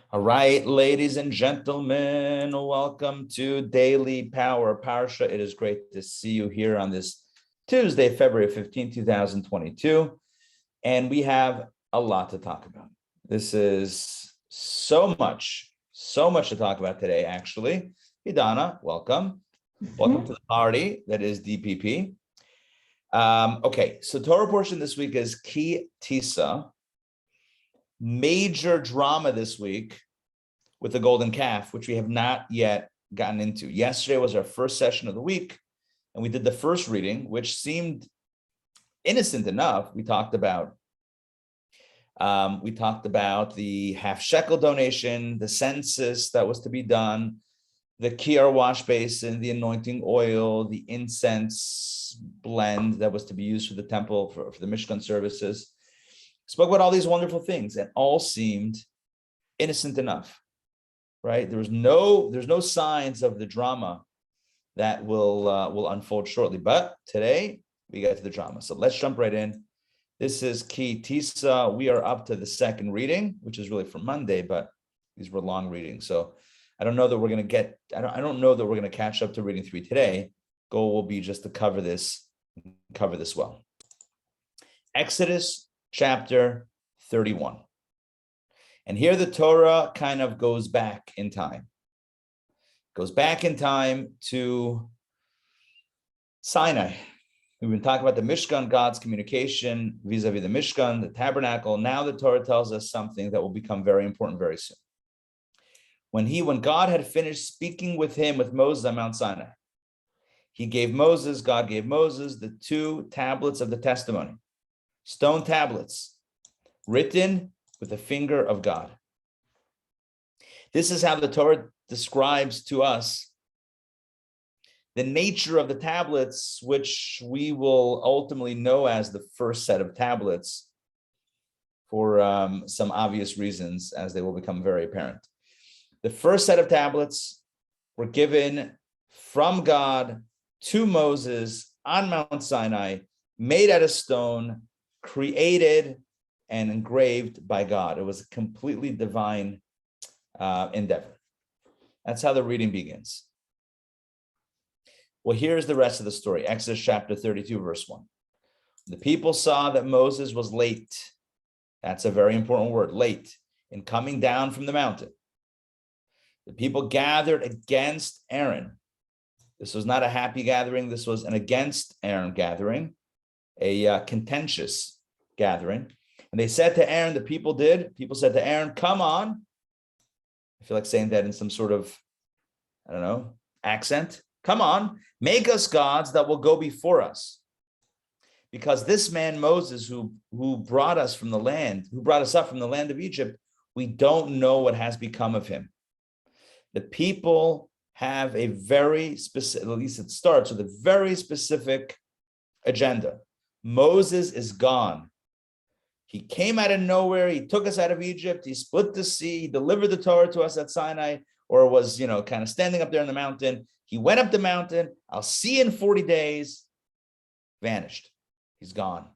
All right, ladies and gentlemen, welcome to Daily Power Parsha. It is great to see you here on this Tuesday, February 15, 2022. And we have a lot to talk about. This is so much to talk about today, actually. Idana, welcome. Welcome to the party that is DPP. Okay, so Torah portion this week is Ki Tisa. Major drama this week with the golden calf, which we have not yet gotten into. Yesterday was our first session of the week, and we did the first reading, which seemed innocent enough. We talked about the half shekel donation, the census that was to be done, the kiyar wash basin, the anointing oil, the incense blend that was to be used for the temple for the Mishkan services. Spoke about all these wonderful things, and all seemed innocent enough, right? There's no signs of the drama that will unfold shortly. But today we get to the drama. So let's jump right in. This is Ki Tisa. We are up to the second reading, which is really for Monday, but these were long readings. So I don't know that we're going to get. I don't know that we're going to catch up to reading 3 today. Goal will be just to cover this well. Exodus chapter 31. And here the Torah kind of goes back in time. Goes back in time to Sinai. We've been talking about the Mishkan, God's communication vis-a-vis the Mishkan, the tabernacle. Now the Torah tells us something that will become very important very soon. When God had finished speaking with Moses on Mount Sinai, God gave Moses the 2 tablets of the testimony. Stone tablets written with the finger of God. This is how the Torah describes to us the nature of the tablets, which we will ultimately know as the first set of tablets for some obvious reasons, as they will become very apparent. The first set of tablets were given from God to Moses on Mount Sinai, made out of stone, created and engraved by God. It was a completely divine endeavor. That's how the reading begins. Well, here's the rest of the story. Exodus chapter 32, verse 1. The people saw that Moses was late. That's a very important word, late, in coming down from the mountain. The people gathered against Aaron. This was not a happy gathering. This was an against Aaron gathering, a contentious gathering. And they said to Aaron, people said to Aaron, come on. I feel like saying that in some sort of, accent. Come on, make us gods that will go before us. Because this man Moses, who brought us up from the land of Egypt, we don't know what has become of him. The people have a very specific, at least it starts with a very specific agenda. Moses is gone. He came out of nowhere. He took us out of Egypt. He split the sea. He delivered the Torah to us at Sinai, or was, kind of standing up there in the mountain. He went up the mountain. I'll see you in 40 days. Vanished. He's gone.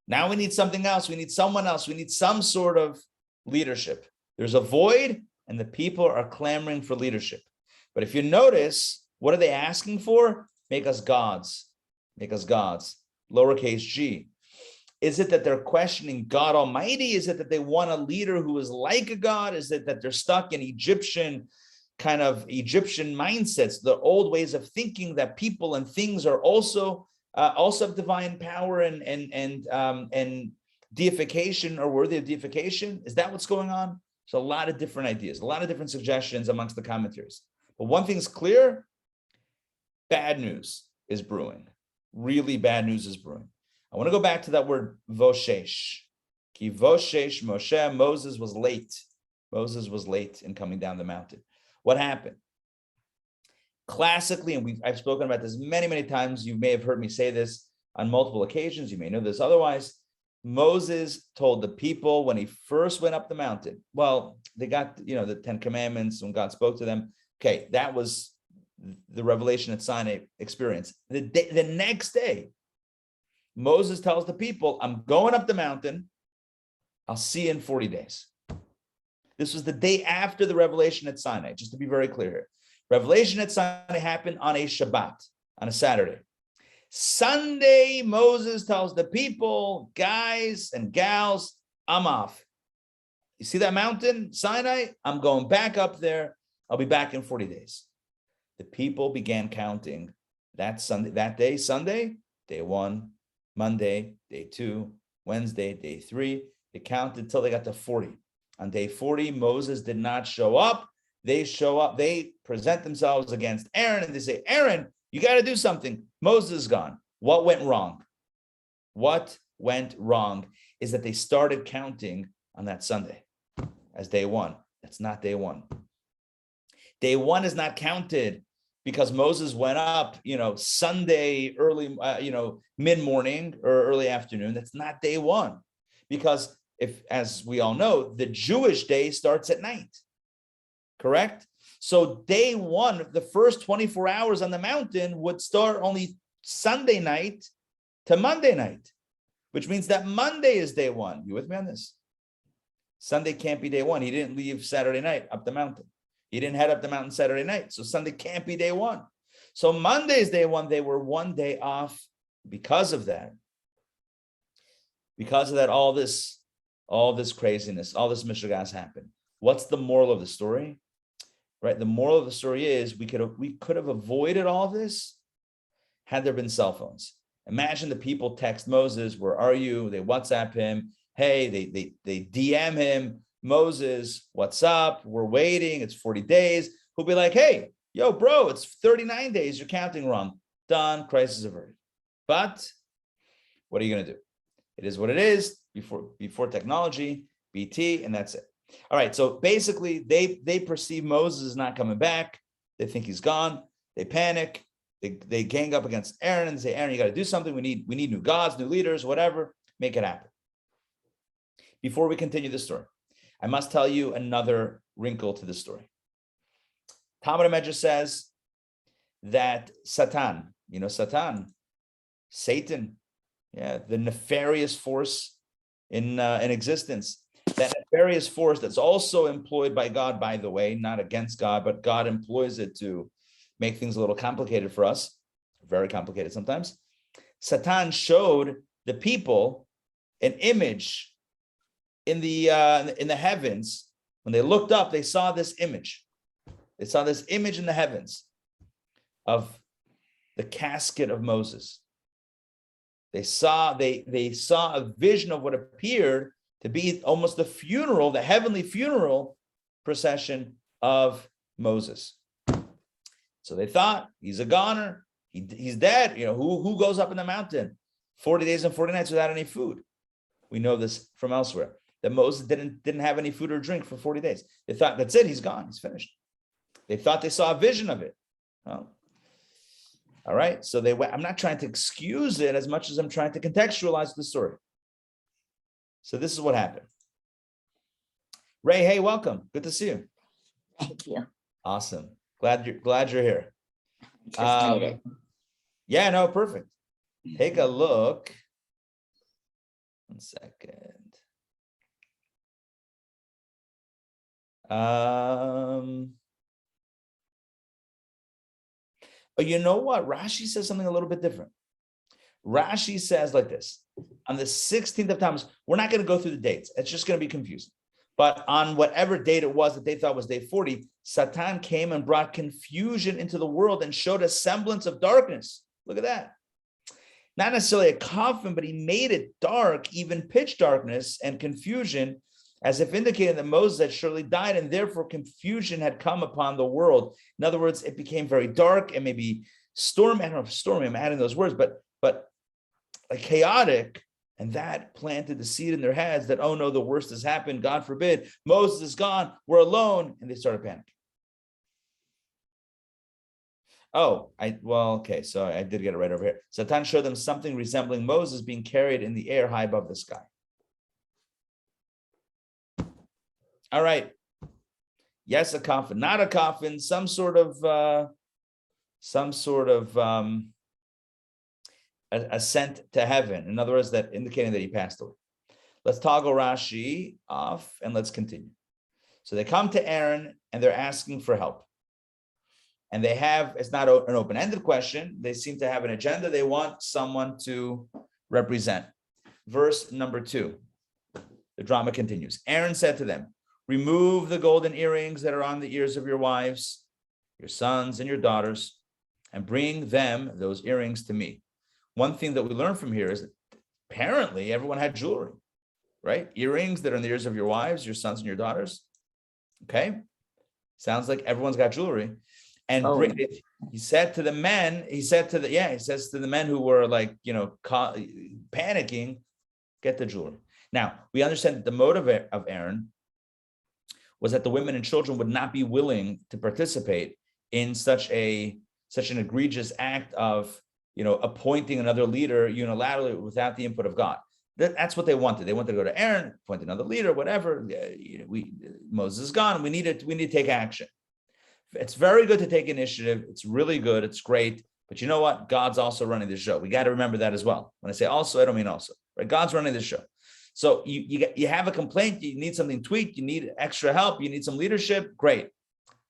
Now we need something else. We need someone else. We need some sort of leadership. There's a void, and the people are clamoring for leadership. But if you notice, what are they asking for? Make us gods. Make us gods. Lowercase g. Is it that they're questioning God Almighty? Is it that they want a leader who is like a God? Is it that they're stuck in Egyptian mindsets, the old ways of thinking that people and things are also of divine power and deification, or worthy of deification? Is that what's going on? So a lot of different ideas, a lot of different suggestions amongst the commentaries. But one thing's clear: bad news is brewing. Really bad news is brewing. I want to go back to that word voshesh. Ki voshesh Moshe. Moses was late. Moses was late in coming down the mountain. What happened? Classically, and I've spoken about this many, many times. You may have heard me say this on multiple occasions. You may know this otherwise. Moses told the people when he first went up the mountain, well, they got, the 10 commandments when God spoke to them. Okay, that was the revelation at Sinai experience. The next day, Moses tells the people, I'm going up the mountain. I'll see you in 40 days. This was the day after the revelation at Sinai, just to be very clear here. Revelation at Sinai happened on a Shabbat, on a Saturday. Sunday, Moses tells the people, guys and gals, I'm off. You see that mountain, Sinai? I'm going back up there. I'll be back in 40 days. The people began counting that Sunday, that day, Sunday, day 1, Monday, day 2, Wednesday, day 3. They counted until they got to 40. On day 40, Moses did not show up. They show up, they present themselves against Aaron, and they say, Aaron, you got to do something. Moses is gone. What went wrong? What went wrong is that they started counting on that Sunday as day 1. That's not day 1. Day 1 is not counted because Moses went up, Sunday early, mid-morning or early afternoon. That's not day 1. Because as we all know, the Jewish day starts at night. Correct? So day 1, the first 24 hours on the mountain would start only Sunday night to Monday night, which means that Monday is day 1. You with me on this? Sunday can't be day 1. He didn't leave Saturday night up the mountain. He didn't head up the mountain Saturday night. So Sunday can't be day 1. So Monday is day 1. They were one day off because of that. Because of that, all this craziness, all this mishigas happened. What's the moral of the story? Right? The moral of the story is we could have avoided all this had there been cell phones. Imagine the people text Moses, where are you? They WhatsApp him. Hey, they DM him. Moses, what's up? We're waiting. It's 40 days. He'll be like, hey, yo, bro, it's 39 days. You're counting wrong. Done. Crisis averted. But what are you going to do? It is what it is. Before technology, BT, and that's it. All right, so basically they perceive Moses is not coming back. They think he's gone. They panic. They gang up against Aaron and say, Aaron, you got to do something. We need new gods, new leaders, whatever. Make it happen. Before we continue the story, I must tell you another wrinkle to the story. Talmud Medrash says that Satan, Satan, the nefarious force in existence. That nefarious force that's also employed by God, by the way, not against God, but God employs it to make things a little complicated for us, very complicated sometimes. Satan showed the people an image in the heavens. When they looked up, they saw this image. They saw this image in the heavens of the casket of Moses. They saw a vision of what appeared to be almost the funeral, the heavenly funeral procession of Moses. So they thought, he's a goner. He's dead. Who goes up in the mountain 40 days and 40 nights without any food? We know this from elsewhere, that Moses didn't have any food or drink for 40 days. They thought, that's it, he's gone, he's finished. They thought they saw a vision of it. Well, all right, so they went. I'm not trying to excuse it as much as I'm trying to contextualize the story. So this is what happened. Ray, hey, welcome. Good to see you. Thank you. Awesome. Glad you're here. Just made it. Yeah, no, perfect. Take a look. 1 second. But you know what? Rashi says something a little bit different. Rashi says like this: on the 16th of Tammuz, we're not going to go through the dates. It's just going to be confusing. But on whatever date it was that they thought was day 40, Satan came and brought confusion into the world and showed a semblance of darkness. Look at that. Not necessarily a coffin, but he made it dark, even pitch darkness and confusion, as if indicating that Moses had surely died, and therefore confusion had come upon the world. In other words, it became very dark and maybe stormy. I don't know if stormy, I'm adding those words, but like chaotic. And that planted the seed in their heads that, oh no, the worst has happened. God forbid. Moses is gone. We're alone. And they started panicking. Okay. So I did get it right over here. Satan showed them something resembling Moses being carried in the air high above the sky. All right. Yes, a coffin, not a coffin, some sort of ascent to heaven. In other words, that indicating that he passed away. Let's toggle Rashi off and let's continue. So they come to Aaron and they're asking for help. And they have, it's not an open-ended question. They seem to have an agenda. They want someone to represent. Verse number 2, the drama continues. Aaron said to them, remove the golden earrings that are on the ears of your wives, your sons and your daughters, and bring them, those earrings, to me. One thing that we learn from here is that apparently everyone had jewelry, right? Earrings that are in the ears of your wives, your sons and your daughters. Okay. Sounds like everyone's got jewelry. And he said to the men, he says to the men who were like, panicking, get the jewelry. Now, we understand that the motive of Aaron was that the women and children would not be willing to participate in such an egregious act of, appointing another leader unilaterally without the input of God. That's what they wanted. They wanted to go to Aaron, appoint another leader, whatever. Moses is gone. We need to take action. It's very good to take initiative. It's really good. It's great. But you know what? God's also running the show. We got to remember that as well. When I say also, I don't mean also. Right? God's running the show. So you have a complaint. You need something tweaked. You need extra help. You need some leadership. Great.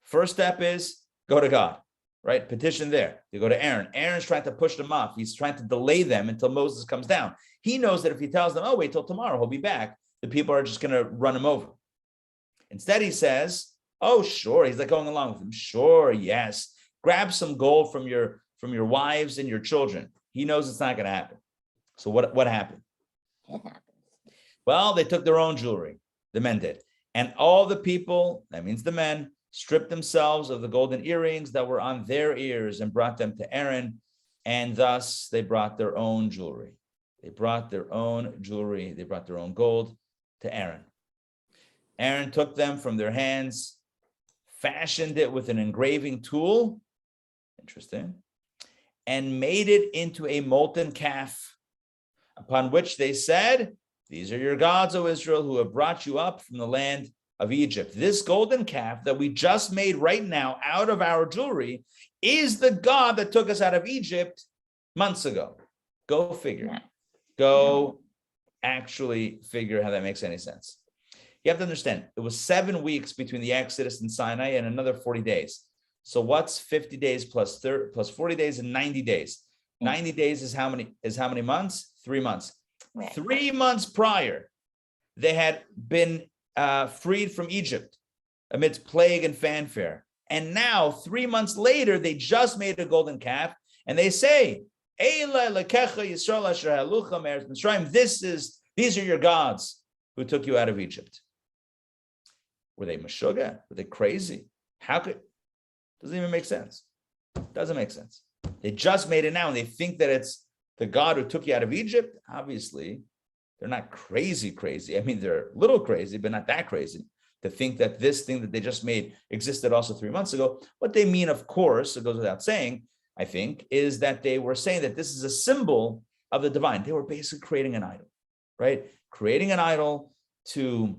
First step is go to God. Right? Petition there. You go to Aaron. Aaron's trying to push them off. He's trying to delay them until Moses comes down. He knows that if he tells them, oh, wait till tomorrow, he'll be back, the people are just going to run him over. Instead, he says, oh, sure. He's like going along with him. Sure, yes. Grab some gold from your wives and your children. He knows it's not going to happen. So what happened? Well, they took their own jewelry. The men did. And all the people, that means the men, stripped themselves of the golden earrings that were on their ears and brought them to Aaron. And thus they brought their own jewelry. They brought their own jewelry. They brought their own gold to Aaron. Aaron took them from their hands, fashioned it with an engraving tool, interesting, and made it into a molten calf, upon which they said, these are your gods, O Israel, who have brought you up from the land of Egypt. This golden calf that we just made right now out of our jewelry is the God that took us out of Egypt months ago. Go figure. Yeah. Go actually figure how that makes any sense. You have to understand, it was 7 weeks between the Exodus and Sinai and another 40 days. So what's 50 days plus 40 days and 90 days? 90 days is how many months? 3 months. Right. 3 months prior, they had been freed from Egypt amidst plague and fanfare. And now, 3 months later, they just made a golden calf, and they say, these are your gods who took you out of Egypt. Were they mashuga? Were they crazy? Doesn't even make sense. Doesn't make sense. They just made it now, and they think that it's the God who took you out of Egypt. Obviously, they're not crazy. I mean, they're a little crazy, but not that crazy to think that this thing that they just made existed also 3 months ago. What they mean, of course, it goes without saying, I think, is that they were saying that this is a symbol of the divine. They were basically creating an idol, right? Creating an idol to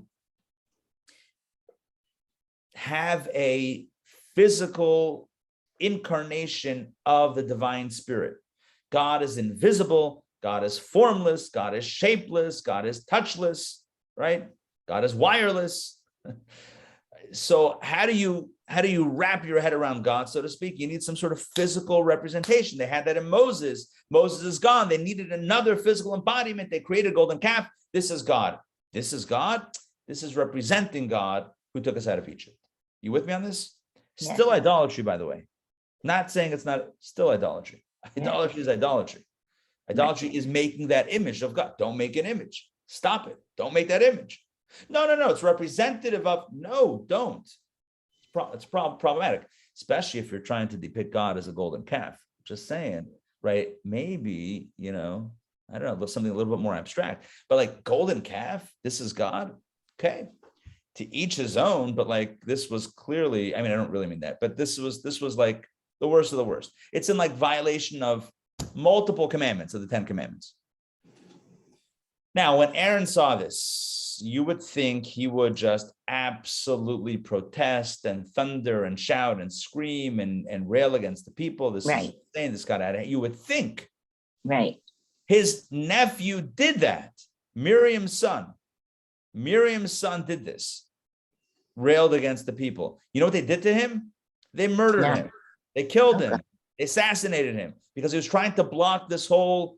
have a physical incarnation of the divine spirit. God is invisible. God is formless. God is shapeless. God is touchless, right? God is wireless. So how do you wrap your head around God, so to speak? You need some sort of physical representation. They had that in Moses. Moses is gone. They needed another physical embodiment. They created a golden calf. This is God. This is God. This is representing God who took us out of Egypt. You with me on this? Yeah. Still idolatry, by the way. Not saying it's not still idolatry. Idolatry is idolatry. Idolatry is making that image of God. Don't make an image. Stop it. Don't make that image. No. It's representative of, no, don't. It's problematic, especially if you're trying to depict God as a golden calf. Just saying, right? Maybe, I don't know, something a little bit more abstract, but like golden calf, this is God. Okay. To each his own, but like this was clearly, I mean, I don't really mean that, but this was like the worst of the worst. It's in like violation of multiple commandments of the 10 commandments. Now, when Aaron saw this, you would think he would just absolutely protest and thunder and shout and scream and rail against the people. This Right. is insane. This got out of hand. You would think. Right. His nephew did that. Miriam's son did this. railed against the people. You know what they did to him? They murdered him. They killed him. They assassinated him because he was trying to block this whole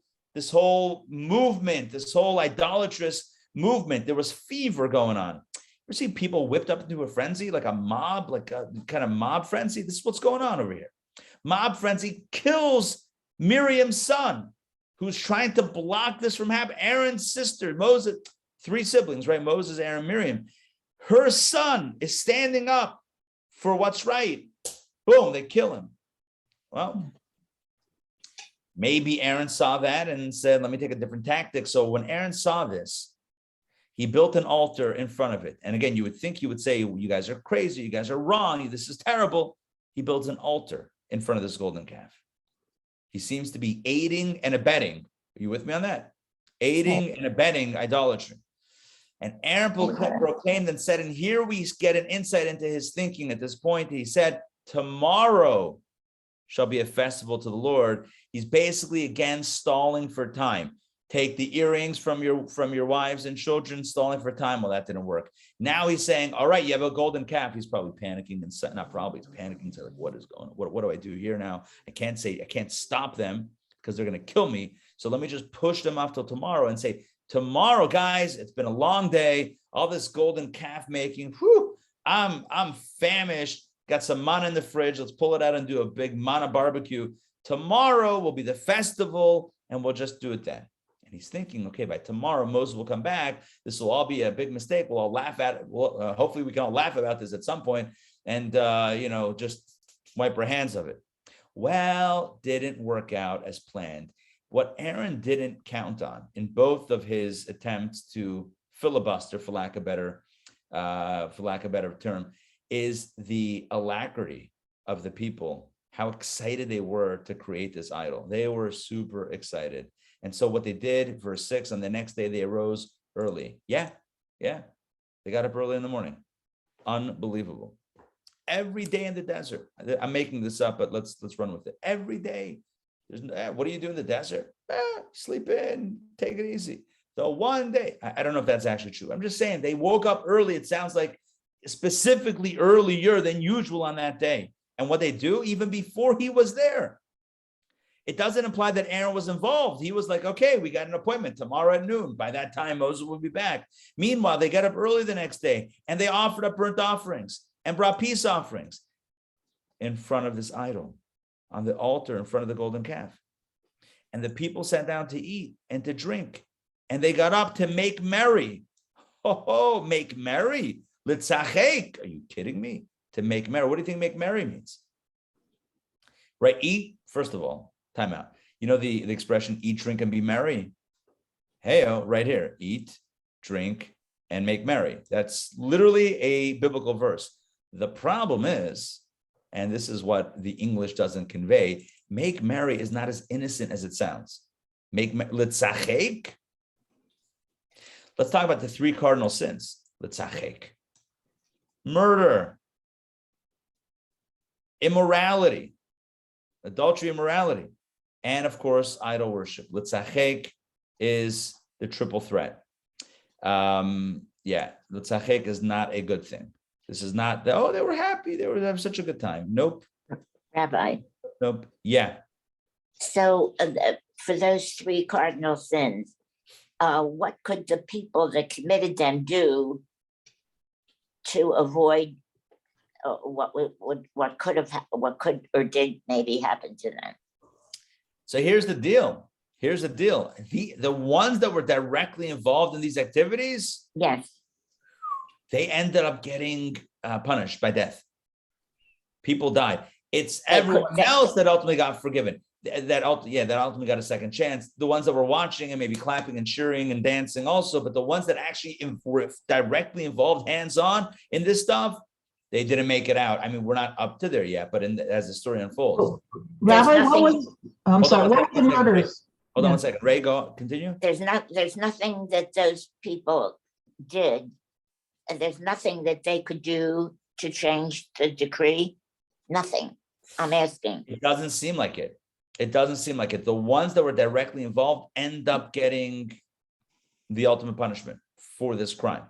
movement, this whole idolatrous movement. There was fever going on. You see people whipped up into a frenzy, like a mob, like a kind of mob frenzy. This is what's going on over here. Mob frenzy kills Miriam's son, who's trying to block this from happening. Aaron's sister, Moses, 3 siblings, right? Moses, Aaron, Miriam. Her son is standing up for what's right. Boom, they kill him. Well, maybe Aaron saw that and said, let me take a different tactic. So when Aaron saw this, he built an altar in front of it. And again, you would think he would say, you guys are crazy. You guys are wrong. This is terrible. He builds an altar in front of this golden calf. He seems to be aiding and abetting. Are you with me on that? Aiding and abetting idolatry. And Aaron proclaimed and said, and here we get an insight into his thinking at this point. He said, tomorrow shall be a festival to the Lord. He's basically again stalling for time. Take the earrings from your wives and children, stalling for time. Well, that didn't work. Now he's saying, all right, you have a golden calf. He's probably panicking and not probably, he's panicking. So like, what is going on? What do I do here now? I can't stop them because they're going to kill me. So let me just push them off till tomorrow and say, tomorrow, guys, it's been a long day. All this golden calf making. Whew, I'm famished. Got some manna in the fridge. Let's pull it out and do a big manna barbecue. Tomorrow will be the festival, and we'll just do it then. And he's thinking, okay, by tomorrow, Moses will come back. This will all be a big mistake. We'll all laugh at it. Hopefully we can all laugh about this at some point and, just wipe our hands of it. Well, didn't work out as planned. What Aaron didn't count on in both of his attempts to filibuster, for lack of a better term, is the alacrity of the people, how excited they were to create this idol. They were super excited. And so what they did, verse 6, on the next day, they arose early. Yeah. They got up early in the morning. Unbelievable. Every day in the desert. I'm making this up, but let's run with it. Every day. What do you do in the desert? Sleep in, take it easy. So one day, I don't know if that's actually true. I'm just saying they woke up early. It sounds like specifically earlier than usual on that day. And what they do, even before he was there, it doesn't imply that Aaron was involved. He was like, okay, we got an appointment tomorrow at noon. By that time, Moses will be back. Meanwhile, they got up early the next day and they offered up burnt offerings and brought peace offerings in front of this idol on the altar in front of the golden calf. And the people sat down to eat and to drink. And they got up to make merry. Make merry. Litzachek. Are you kidding me? To make merry. What do you think make merry means? Right? Eat, first of all. Time out. You know the expression eat, drink, and be merry? Hey-o, right here. Eat, drink, and make merry. That's literally a biblical verse. The problem is, and this is what the English doesn't convey, make merry is not as innocent as it sounds. Litzachek. Let's talk about the 3 cardinal sins. Litzachek. Murder. Immorality. Adultery, immorality. And of course, idol worship. Litzachek is the triple threat. Litzachek is not a good thing. This is not, they were happy. They were having such a good time. Nope. Rabbi. Nope. Yeah. So for those 3 cardinal sins, what could the people that committed them do to avoid what could or did maybe happen to them? So here's the deal. The ones that were directly involved in these activities, yes, they ended up getting punished by death. People died. It's everyone else that ultimately got forgiven. That ultimately got a second chance. The ones that were watching and maybe clapping and cheering and dancing also, but the ones that actually were directly involved, hands-on in this stuff, they didn't make it out. I mean, we're not up to there yet, but as the story unfolds. Rabbi, what was the murders? Hold on one second. Ray, continue. There's nothing that those people did, and there's nothing that they could do to change the decree. Nothing. I'm asking. It doesn't seem like it. The ones that were directly involved end up getting the ultimate punishment for this crime.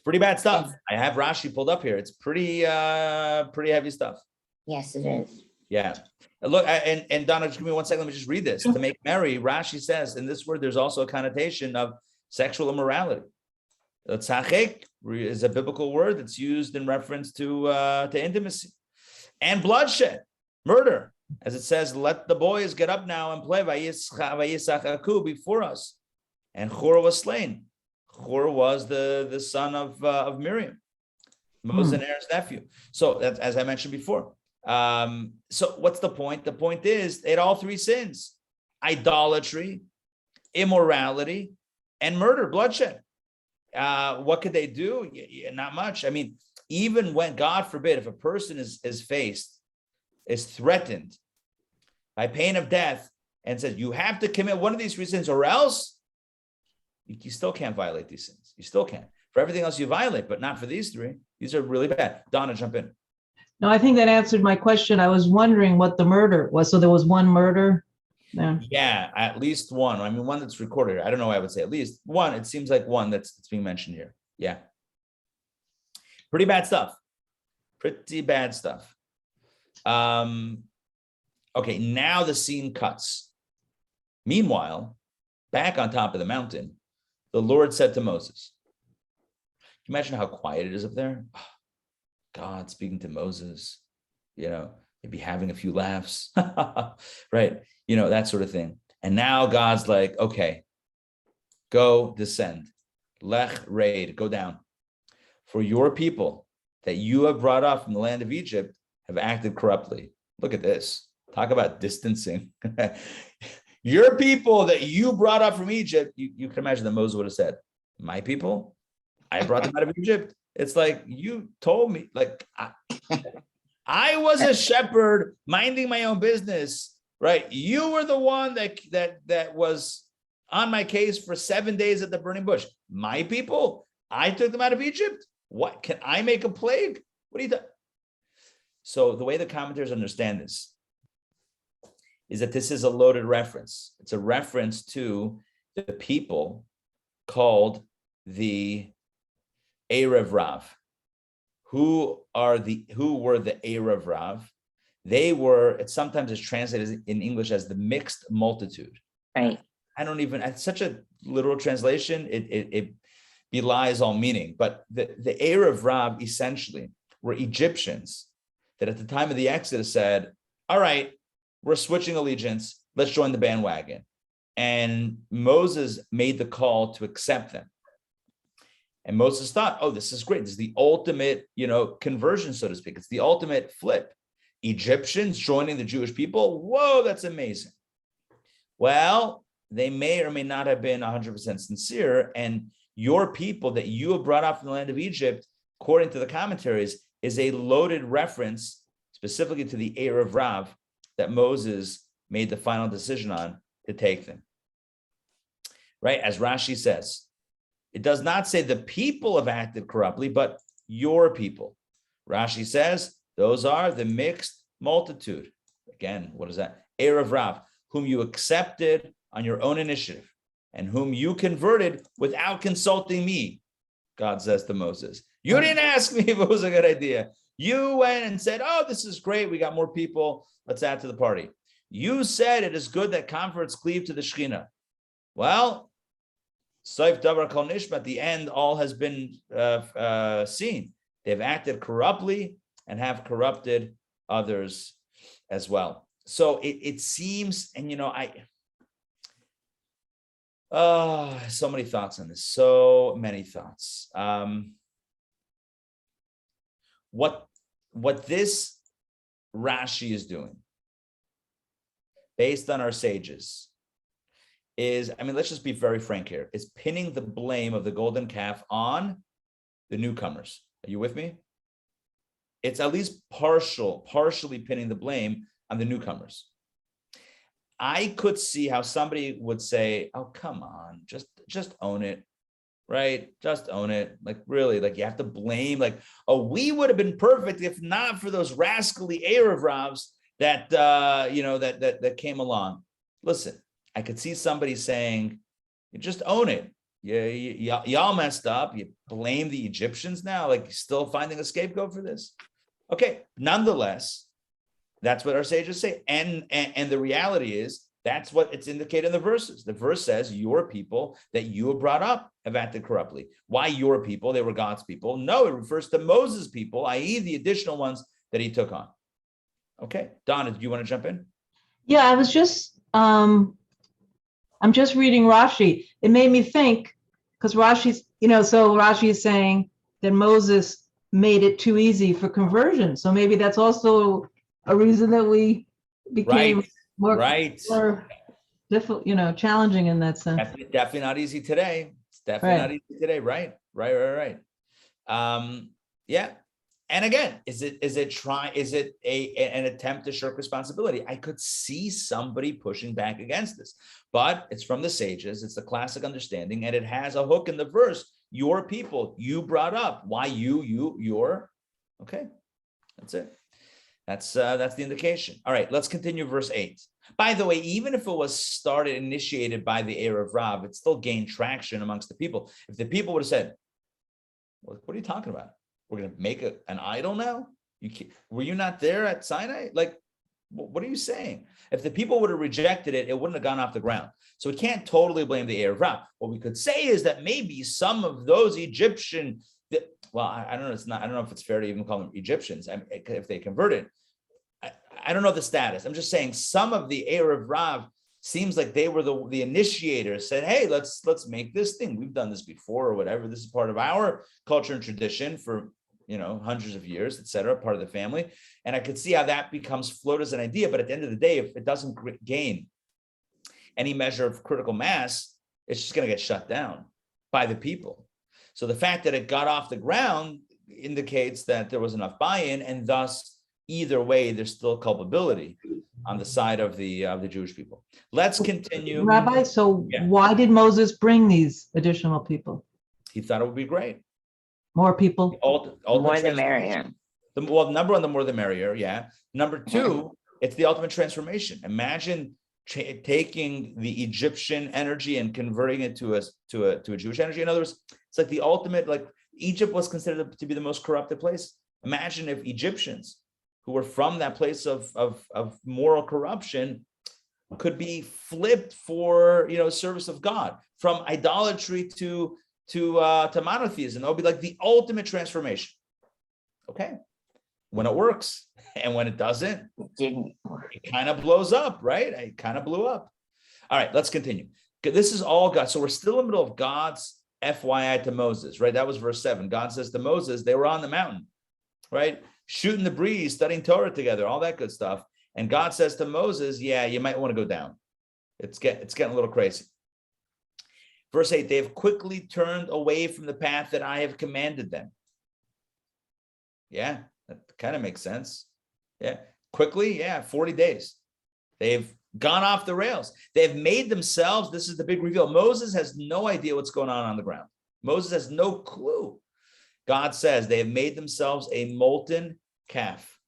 pretty bad stuff. I have Rashi pulled up here. It's pretty heavy stuff. Yes, it is. Yeah. Look, and Donna, just give me 1 second. Let me just read this. To make merry, Rashi says in this word, there's also a connotation of sexual immorality. Tzachek is a biblical word that's used in reference to intimacy. And bloodshed, murder. As it says, let the boys get up now and play Vayisachaku before us. And Hur was slain. Hur was the son of Miriam, Moses and Aaron's nephew. So that's, as I mentioned before. So what's the point? The point is they had all three sins: idolatry, immorality, and murder, bloodshed. What could they do? Not much. I mean, even when, God forbid, if a person is threatened by pain of death and says, you have to commit one of these three sins or else, you still can't violate these sins. You still can't. For everything else you violate, but not for these three. These are really bad. Donna, jump in. No, I think that answered my question. I was wondering what the murder was. So there was one murder there? Yeah, at least one. I mean, one that's recorded. I don't know why I would say at least one. It seems like one that's being mentioned here. Yeah. Pretty bad stuff. Pretty bad stuff. Okay, now the scene cuts. Meanwhile, back on top of the mountain, the Lord said to Moses, can you imagine how quiet it is up there? God speaking to Moses, maybe having a few laughs, right? That sort of thing. And now God's like, okay, go descend. Lech raid, go down. For your people that you have brought up from the land of Egypt have acted corruptly. Look at this. Talk about distancing. Your people that you brought up from Egypt, you can imagine that Moses would have said, my people, I brought them out of Egypt. It's like, you told me, like, I was a shepherd minding my own business, right? You were the one that was on my case for 7 days at the burning bush. My people, I took them out of Egypt. What, can I make a plague? What do you think? So the way the commentators understand this is that this is a loaded reference. It's a reference to the people called the Erev Rav. Who were the Erev Rav? They were, it sometimes is translated in English as the mixed multitude. Right. It's such a literal translation, it belies all meaning. But the Erev Rav essentially were Egyptians that at the time of the Exodus said, all right, we're switching allegiance, let's join the bandwagon. And Moses made the call to accept them. And Moses thought, oh, this is great. This is the ultimate, conversion, so to speak. It's the ultimate flip. Egyptians joining the Jewish people. Whoa, that's amazing. Well, they may or may not have been 100% sincere. And your people that you have brought out from the land of Egypt, according to the commentaries, is a loaded reference specifically to the Erev Rav that Moses made the final decision on to take them. Right? As Rashi says, it does not say the people have acted corruptly, but your people. Rashi says, those are the mixed multitude. Again, what is that? Erev Rav, whom you accepted on your own initiative and whom you converted without consulting me, God says to Moses. You didn't ask me if it was a good idea. You went and said, oh, this is great. We got more people. Let's add to the party. You said it is good that converts cleave to the Shekhinah. Well, Soif Davar Kol Nishma, at the end, all has been seen. They've acted corruptly and have corrupted others as well. So it seems, and so many thoughts on this. So many thoughts. What this Rashi is doing, based on our sages, is, let's just be very frank here, is pinning the blame of the golden calf on the newcomers. Are you with me? It's at least partially pinning the blame on the newcomers. I could see how somebody would say, oh, come on, just own it, right? Just own it. Like, really, like, you have to blame, like, oh, we would have been perfect if not for those rascally Erev Ravs that, that came along. Listen, I could see somebody saying, just own it. Y'all messed up. You blame the Egyptians now, like you're still finding a scapegoat for this. Okay, nonetheless, that's what our sages say. And the reality is that's what it's indicated in the verses. The verse says, your people that you have brought up have acted corruptly. Why your people? They were God's people. No, it refers to Moses' people, i.e. the additional ones that he took on. Okay, Donna, do you want to jump in? Yeah, I was just, I'm just reading Rashi. It made me think, because Rashi's, so Rashi is saying that Moses made it too easy for conversion. So maybe that's also a reason that we became more difficult, challenging in that sense. Definitely not easy today. It's definitely not easy today. Right. Yeah. And again, is it an attempt to shirk responsibility? I could see somebody pushing back against this, but it's from the sages. It's the classic understanding, and it has a hook in the verse. Your people, you brought up. Why your? Okay, that's it. That's the indication. All right, let's continue verse 8. By the way, even if it was initiated by the heir of Rav, it still gained traction amongst the people. If the people would have said, well, what are you talking about? We're going to make an idol now? Were you not there at Sinai? Like, what are you saying? If the people would have rejected it, it wouldn't have gone off the ground. So we can't totally blame the heir of Rav. What we could say is that maybe some of those Egyptian, I don't know. I don't know if it's fair to even call them Egyptians. If they converted, I don't know the status. I'm just saying some of the heir of Rav seems like they were the initiators. Said, hey, let's make this thing. We've done this before or whatever. This is part of our culture and tradition for hundreds of years, etc., part of the family. And I could see how that becomes floated as an idea. But at the end of the day, if it doesn't gain any measure of critical mass, it's just going to get shut down by the people. So the fact that it got off the ground indicates that there was enough buy-in, and thus either way, there's still culpability on the side of the Jewish people. Let's continue. Rabbi, so why did Moses bring these additional people? He thought it would be great. More people? More the merrier. Number one, the more the merrier, yeah. Number two, it's the ultimate transformation. Imagine taking the Egyptian energy and converting it to a Jewish energy. In other words, it's like the ultimate, like Egypt was considered to be the most corrupted place. Imagine if Egyptians who were from that place of moral corruption could be flipped for service of God, from idolatry to monotheism. It would be like the ultimate transformation. Okay, when it works, and when it doesn't, it kind of blows up, right? It kind of blew up. All right, let's continue. This is all God. So we're still in the middle of God's FYI to Moses, right? That was verse 7. God says to Moses, they were on the mountain, right? Shooting the breeze, studying Torah together, all that good stuff. And God says to Moses, yeah, you might want to go down. It's getting a little crazy. Verse 8, they have quickly turned away from the path that I have commanded them. Yeah, that kind of makes sense. Yeah, quickly, 40 days. They've gone off the rails. They've made themselves, this is the big reveal. Moses has no idea what's going on the ground. Moses has no clue. God says they have made themselves a molten calf.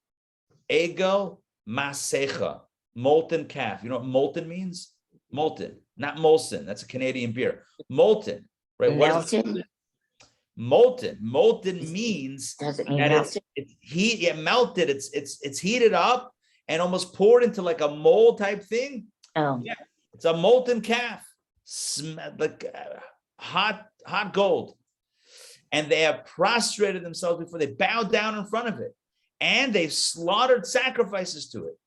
Ego masecha, molten calf. You know what molten means? Molten, not Molson. That's a Canadian beer. Molten, right? Melted? Molten means Doesn't mean that melted. it's heat. Yeah, melted. It's heated up and almost poured into like a mold type thing. Oh, Yeah, it's a molten calf, like hot gold. And they have prostrated themselves before, they bowed down in front of it, and they've slaughtered sacrifices to it.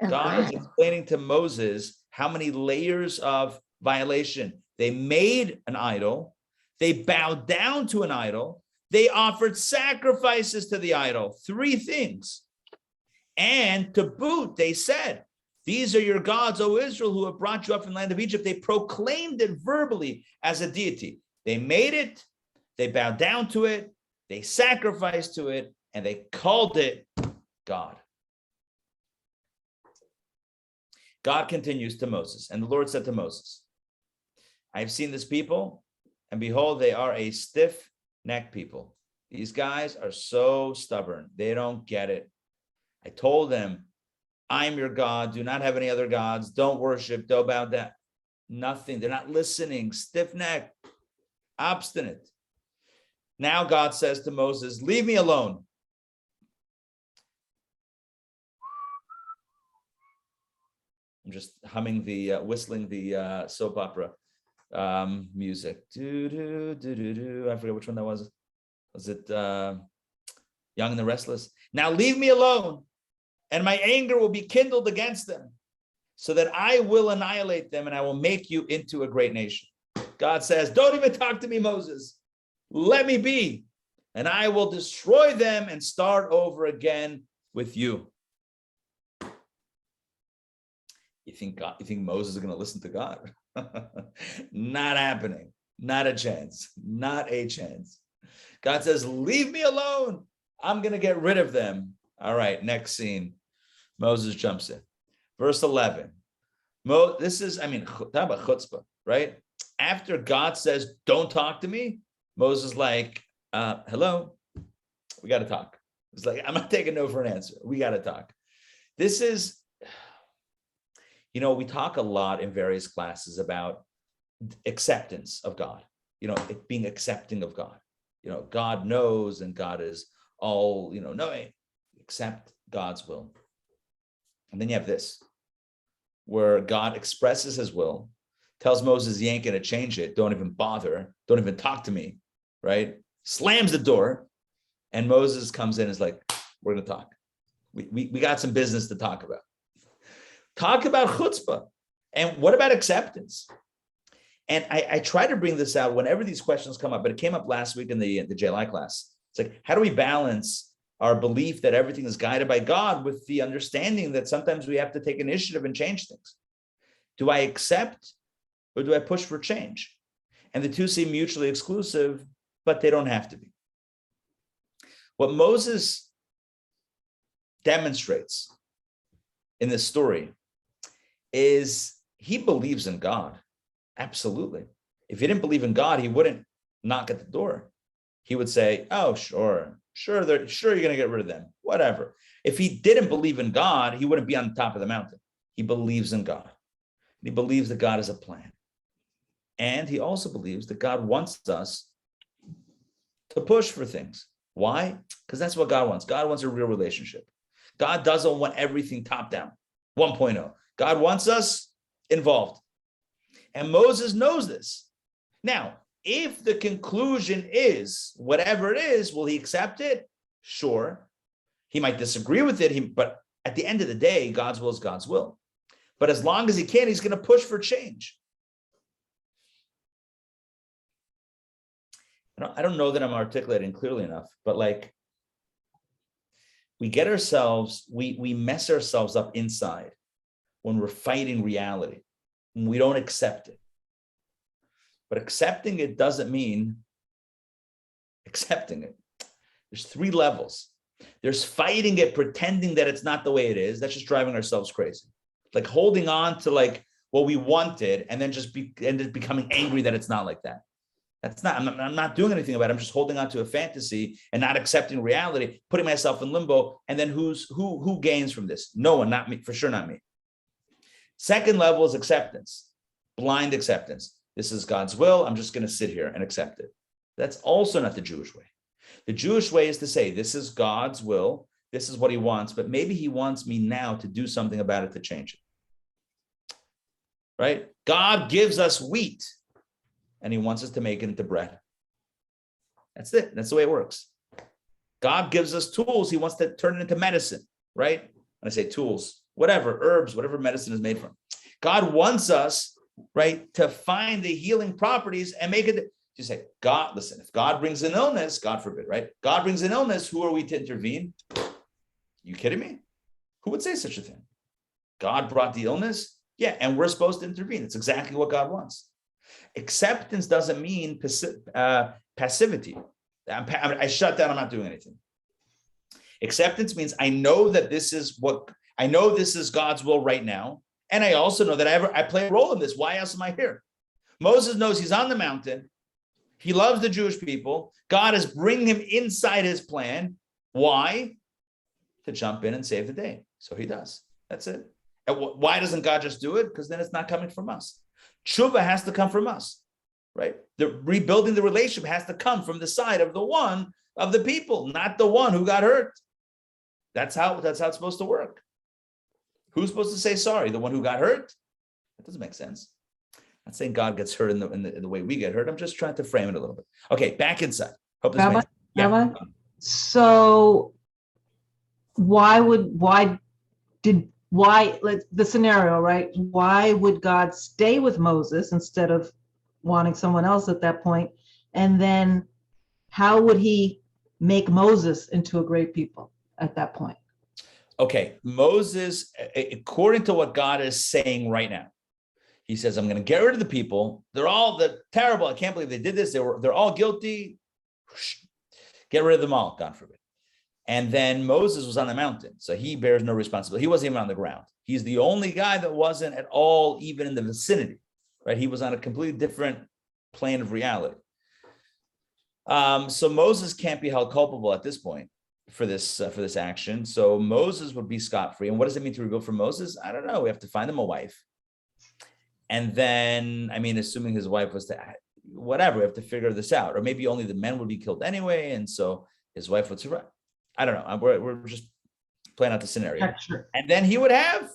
God is explaining to Moses how many layers of violation. They made an idol, they bowed down to an idol, they offered sacrifices to the idol, 3 things. And to boot, they said, these are your gods, O Israel, who have brought you up from the land of Egypt. They proclaimed it verbally as a deity. They made it, they bowed down to it, they sacrificed to it, and they called it God. God continues to Moses, and the Lord said to Moses, I have seen this people, and behold, they are a stiff-necked people. These guys are so stubborn. They don't get it. I told them, I'm your God. Do not have any other gods. Don't worship. Don't bow down. Nothing. They're not listening. Stiff-necked. obstinate. Now God says to Moses, leave me alone. I'm just humming whistling the soap opera music. Do, do, do, do, do. I forget which one that was. Was it Young and the Restless? Now leave me alone, and my anger will be kindled against them, so that I will annihilate them, and I will make you into a great nation. God says, don't even talk to me, Moses. Let me be, and I will destroy them and start over again with you. You think Moses is going to listen to God? Not happening. Not a chance. Not a chance. God says, leave me alone. I'm going to get rid of them. All right, next scene. Moses jumps in. Verse 11. This is, talk about chutzpah, right? After God says, don't talk to me, Moses is like, hello, we got to talk. It's like, I'm not taking no for an answer. We got to talk. This is, we talk a lot in various classes about acceptance of God, it being accepting of God. God knows and God is all, knowing, accept God's will. And then you have this, where God expresses his will, tells Moses he ain't going to change it. Don't even bother. Don't even talk to me, right? Slams the door. And Moses comes in and is like, we're going to talk. We got some business to talk about. Talk about chutzpah. And what about acceptance? And I try to bring this out whenever these questions come up, but it came up last week in the JLI class. It's like, how do we balance our belief that everything is guided by God with the understanding that sometimes we have to take initiative and change things? Do I accept or do I push for change? And the two seem mutually exclusive, but they don't have to be. What Moses demonstrates in this story is he believes in God. Absolutely. If he didn't believe in God, he wouldn't knock at the door. He would say, oh, sure, you're going to get rid of them, whatever. If he didn't believe in God, he wouldn't be on top of the mountain. He believes in God. He believes that God has a plan. And he also believes that God wants us to push for things. Why? Because that's what God wants. God wants a real relationship. God doesn't want everything top down, 1.0. God wants us involved. And Moses knows this. Now, if the conclusion is whatever it is, will he accept it? Sure. He might disagree with it, but at the end of the day, God's will is God's will. But as long as he can, he's going to push for change. I don't know that I'm articulating clearly enough, but we get ourselves, we mess ourselves up inside when we're fighting reality, when we don't accept it. But accepting it doesn't mean accepting it. There's 3 levels. There's fighting it, pretending that it's not the way it is. That's just driving ourselves crazy. Like holding on to what we wanted and then just becoming angry that it's not like that. That's not, I'm not doing anything about it. I'm just holding on to a fantasy and not accepting reality, putting myself in limbo. And then who gains from this? No one, not me, for sure, not me. Second level is acceptance, blind acceptance. This is God's will. I'm just going to sit here and accept it. That's also not the Jewish way. The Jewish way is to say, this is God's will. This is what he wants, but maybe he wants me now to do something about it to change it. Right? God gives us wheat and he wants us to make it into bread. That's it. That's the way it works. God gives us tools. He wants to turn it into medicine, right? When I say tools, whatever, herbs, whatever medicine is made from. God wants us, right, to find the healing properties and make it. You say, God, listen, if God brings an illness, God forbid, right? God brings an illness, who are we to intervene? You kidding me? Who would say such a thing? God brought the illness? Yeah, and we're supposed to intervene. It's exactly what God wants. Acceptance doesn't mean passivity. I shut down, I'm not doing anything. Acceptance means I know that this is God's will right now. And I also know that I play a role in this. Why else am I here? Moses knows he's on the mountain. He loves the Jewish people. God is bringing him inside his plan. Why? To jump in and save the day. So he does. That's it. And why doesn't God just do it? Because then it's not coming from us. Tshuva has to come from us, right? The rebuilding the relationship has to come from the side of the one of the people, not the one who got hurt. That's how it's supposed to work. Who's supposed to say sorry? The one who got hurt? That doesn't make sense. I'm not saying God gets hurt in the way we get hurt. I'm just trying to frame it a little bit. Okay, back inside. Hope this makes sense. Yeah. So the scenario, right? Why would God stay with Moses instead of wanting someone else at that point? And then how would he make Moses into a great people at that point? Okay, Moses, according to what God is saying right now, he says, I'm going to get rid of the people. They're terrible. I can't believe they did this. They're all guilty. Get rid of them all, God forbid. And then Moses was on the mountain, so he bears no responsibility. He wasn't even on the ground. He's the only guy that wasn't at all even in the vicinity, right? He was on a completely different plane of reality. So Moses can't be held culpable at this point for this action. So Moses would be scot-free. And what does it mean to rebuild for Moses? I don't know. We have to find him a wife. And then, assuming his wife was whatever, we have to figure this out. Or maybe only the men would be killed anyway, and so his wife would survive. I don't know. We're just playing out the scenario. Sure. And then he would have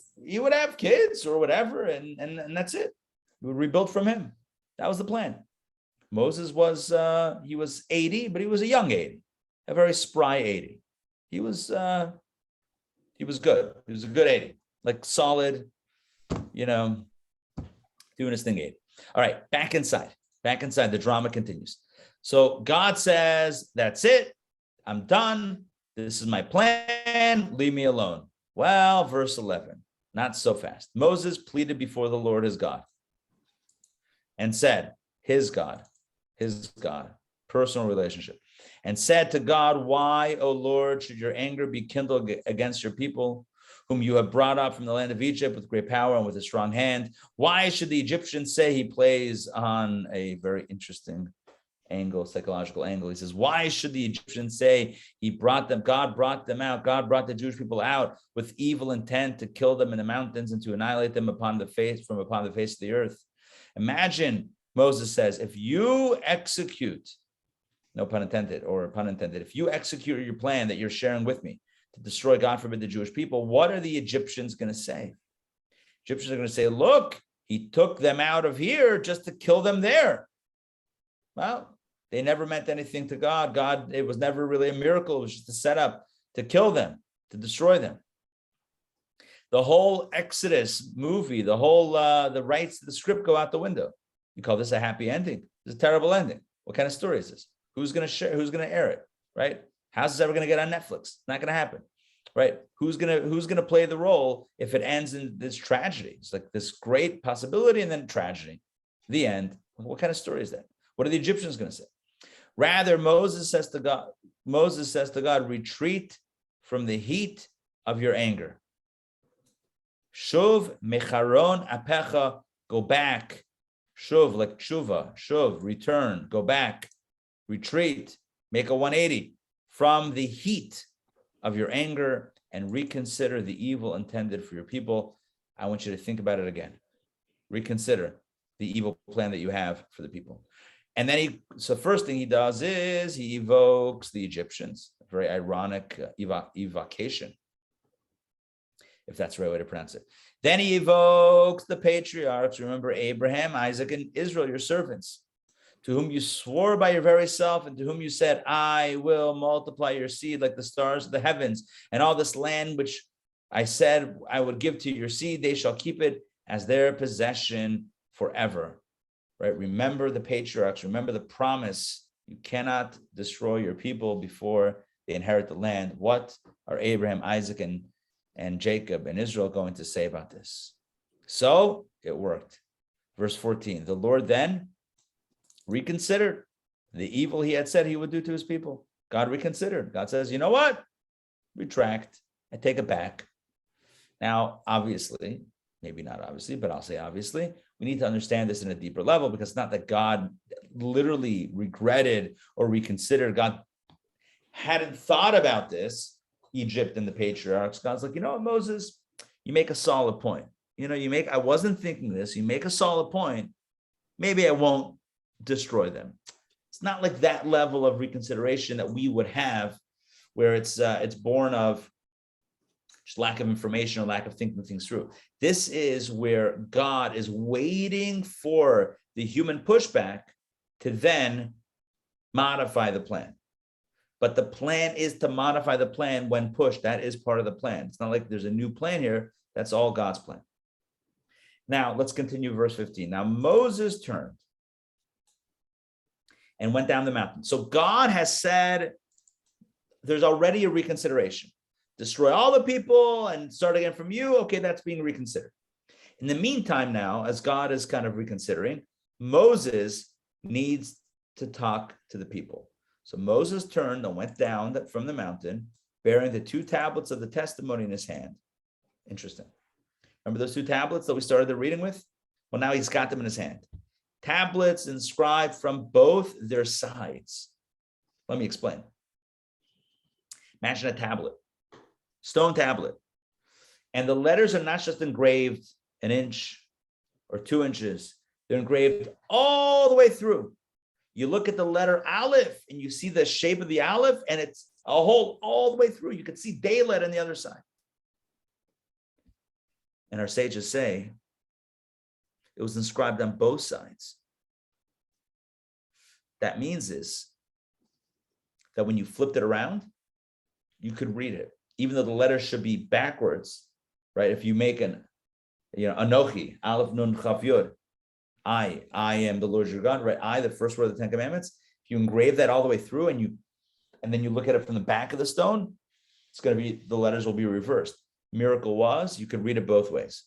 kids or whatever, and that's it. We would rebuild from him. That was the plan. Moses was he was 80, but he was a young 80, a very spry 80. He was good. He was a good 80, like solid, doing his thing 80. All right, back inside. The drama continues. So God says, that's it. I'm done. This is my plan. Leave me alone. Well, verse 11, not so fast. Moses pleaded before the Lord his God and said, his God, personal relationship, and said to God, why, O Lord, should your anger be kindled against your people, whom you have brought up from the land of Egypt with great power and with a strong hand? Why should the Egyptians say? He plays on a very interesting psychological angle. He says, why should the Egyptians say God brought them out, God brought the Jewish people out with evil intent to kill them in the mountains and to annihilate them upon the face of the earth? Imagine, Moses says, if you execute, no pun intended or pun intended, if you execute your plan that you're sharing with me to destroy, God forbid, the Jewish people, what are the Egyptians going to say? Egyptians are going to say, look, he took them out of here just to kill them there. Well, they never meant anything to God. It was never really a miracle. It was just a setup to kill them, to destroy them. The whole Exodus movie, the whole the rights to the script go out the window. You call this a happy ending? It's a terrible ending. What kind of story is this? Who's going to share? Who's going to air it? Right? How's this ever going to get on Netflix? Not going to happen. Right? Who's going to play the role if it ends in this tragedy? It's like this great possibility and then tragedy. The end. What kind of story is that? What are the Egyptians going to say? Rather, Moses says to God, retreat from the heat of your anger. Shuv mecharon apecha, go back. Shuv, like tshuva, shuv, return, go back, retreat, make a 180 from the heat of your anger and reconsider the evil intended for your people. I want you to think about it again. Reconsider the evil plan that you have for the people. And then first thing he does is he evokes the Egyptians, a very ironic evocation, if that's the right way to pronounce it. Then he evokes the patriarchs. Remember Abraham, Isaac, and Israel, your servants, to whom you swore by your very self and to whom you said, I will multiply your seed like the stars of the heavens, and all this land which I said I would give to your seed, they shall keep it as their possession forever. Right? Remember the patriarchs, remember the promise. You cannot destroy your people before they inherit the land. What are Abraham, Isaac, and Jacob and Israel going to say about this? So it worked. Verse 14, the Lord then reconsidered the evil he had said he would do to his people. God reconsidered. God says, you know what? Retract. I take it back. Now, obviously, maybe not obviously, but I'll say obviously, we need to understand this in a deeper level, because it's not that God literally regretted or reconsidered. God hadn't thought about this, Egypt and the patriarchs. God's like, you know what, Moses, you make a solid point. I wasn't thinking this. You make a solid point. Maybe I won't destroy them. It's not like that level of reconsideration that we would have, where it's born of just lack of information or lack of thinking things through. This is where God is waiting for the human pushback to then modify the plan. But the plan is to modify the plan when pushed. That is part of the plan. It's not like there's a new plan here. That's all God's plan. Now, let's continue verse 15. Now, Moses turned and went down the mountain. So God has said there's already a reconsideration. Destroy all the people and start again from you. Okay, that's being reconsidered. In the meantime now, as God is kind of reconsidering, Moses needs to talk to the people. So Moses turned and went down from the mountain, bearing the 2 tablets of the testimony in his hand. Interesting. Remember those 2 tablets that we started the reading with? Well, now he's got them in his hand. Tablets inscribed from both their sides. Let me explain. Imagine a tablet, stone tablet. And the letters are not just engraved an inch or 2 inches. They're engraved all the way through. You look at the letter Aleph and you see the shape of the Aleph, and it's a hole all the way through. You can see daylight on the other side. And our sages say it was inscribed on both sides. That means is that when you flipped it around, you could read it, even though the letters should be backwards, right? If you make Anochi, Aleph Nun Chaf Yod, I am the Lord your God, right? I, the first word of the 10 Commandments. If you engrave that all the way through and then you look at it from the back of the stone, it's going to be, the letters will be reversed. Miracle was, you could read it both ways.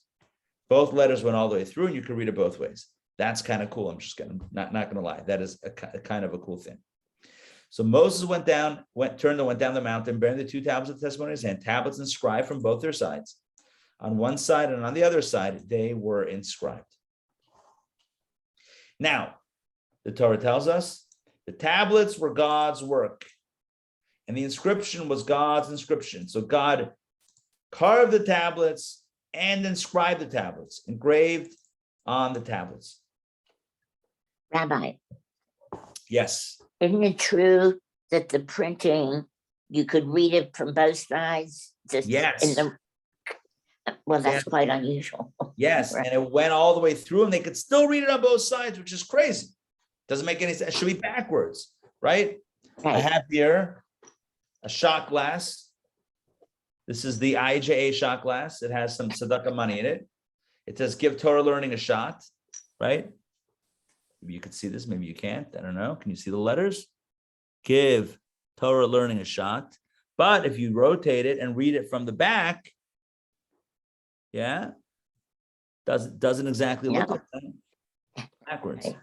Both letters went all the way through and you could read it both ways. That's kind of cool. I'm just not going to lie. That is a kind of a cool thing. So Moses turned and went down the mountain, bearing the 2 tablets of the testimony in his hand, tablets inscribed from both their sides. On one side and on the other side, they were inscribed. Now, the Torah tells us the tablets were God's work, and the inscription was God's inscription. So God carved the tablets and inscribed the tablets, engraved on the tablets. Rabbi, Yes. isn't it true that the printing, you could read it from both sides? Yes. Well, that's Yes. quite unusual. Yes, Right. and it went all the way through, and they could still read it on both sides, which is crazy. Doesn't make any sense. It should be backwards, right? I Right. have here a shot glass. This is the IJA shot glass. It has some tzedakah money in it. It says, give Torah learning a shot, right? Maybe you could see this, maybe you can't. I don't know. Can you see the letters? Give Torah learning a shot. But if you rotate it and read it from the back, yeah, doesn't exactly look like that. Backwards. Right.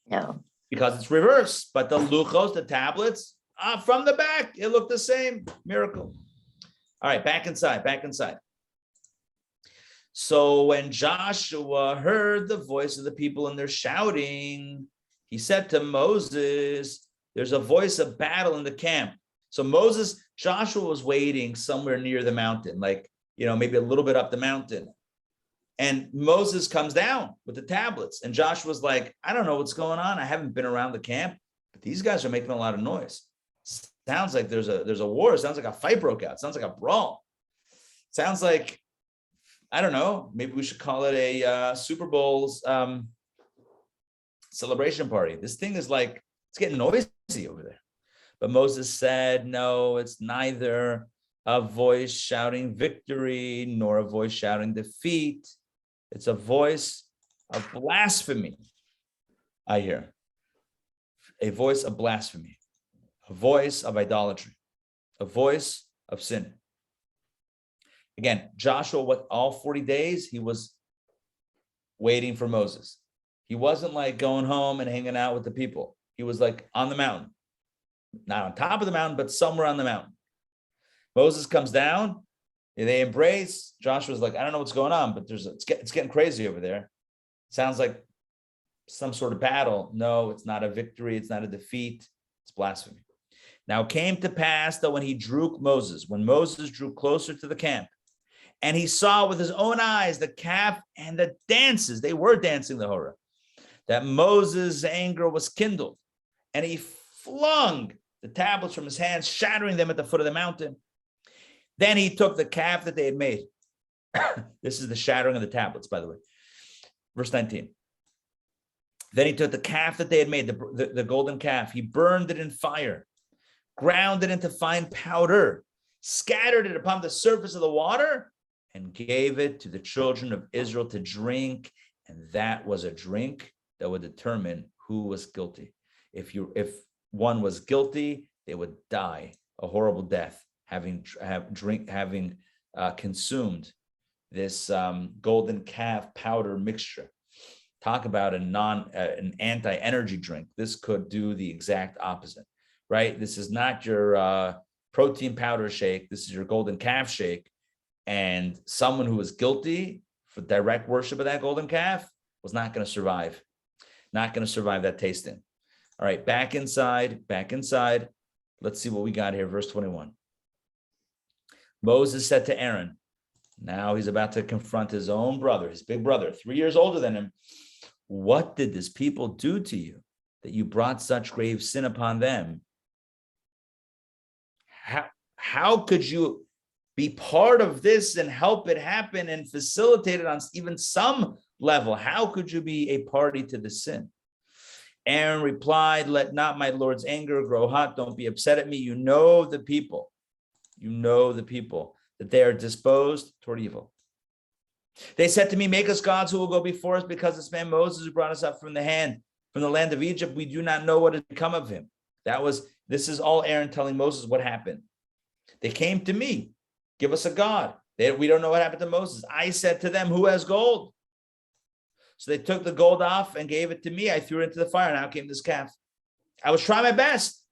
No. Because it's reversed. But the luchos, the tablets, from the back, it looked the same. Miracle. All right, back inside. So when Joshua heard the voice of the people and they're shouting, he said to Moses, there's a voice of battle in the camp. So Joshua was waiting somewhere near the mountain, like, maybe a little bit up the mountain. And Moses comes down with the tablets. And Joshua's like, I don't know what's going on. I haven't been around the camp, but these guys are making a lot of noise. Sounds like there's a war. Sounds like a fight broke out. Sounds like a brawl. Sounds like, I don't know, maybe we should call it a Super Bowl's celebration party. This thing is like, it's getting noisy over there. But Moses said, no, it's neither a voice shouting victory nor a voice shouting defeat. It's a voice of blasphemy. I hear a voice of blasphemy, a voice of idolatry, a voice of sin. Again, Joshua, all 40 days, he was waiting for Moses. He wasn't like going home and hanging out with the people. He was like on the mountain, not on top of the mountain, but somewhere on the mountain. Moses comes down, they embrace. Joshua's like, I don't know what's going on, but it's getting crazy over there. Sounds like some sort of battle. No, it's not a victory. It's not a defeat. It's blasphemy. Now it came to pass that when Moses drew closer to the camp, and he saw with his own eyes the calf and the dances, they were dancing the Horah, that Moses' anger was kindled, and he flung the tablets from his hands, shattering them at the foot of the mountain. Then he took the calf that they had made. This is the shattering of the tablets, by the way. Verse 19. Then he took the calf that they had made, the golden calf. He burned it in fire, ground it into fine powder, scattered it upon the surface of the water, and gave it to the children of Israel to drink. And that was a drink that would determine who was guilty. If one was guilty, they would die a horrible death, having consumed this golden calf powder mixture. Talk about an anti-energy drink. This could do the exact opposite, right? This is not your protein powder shake. This is your golden calf shake. And someone who was guilty for direct worship of that golden calf was not going to survive. Not going to survive that tasting. All right, back inside. Let's see what we got here. Verse 21. Moses said to Aaron, now he's about to confront his own brother, his big brother, 3 years older than him. What did this people do to you that you brought such grave sin upon them? How could you be part of this and help it happen and facilitate it on even some level? How could you be a party to the sin? Aaron replied, let not my Lord's anger grow hot. Don't be upset at me. You know the people, that they are disposed toward evil. They said to me, make us gods who will go before us, because this man Moses who brought us up from the land of Egypt, we do not know what has become of him. This is all Aaron telling Moses what happened. They came to me, give us a god. We don't know what happened to Moses. I said to them, who has gold? So they took the gold off and gave it to me. I threw it into the fire, and out came this calf. I was trying my best,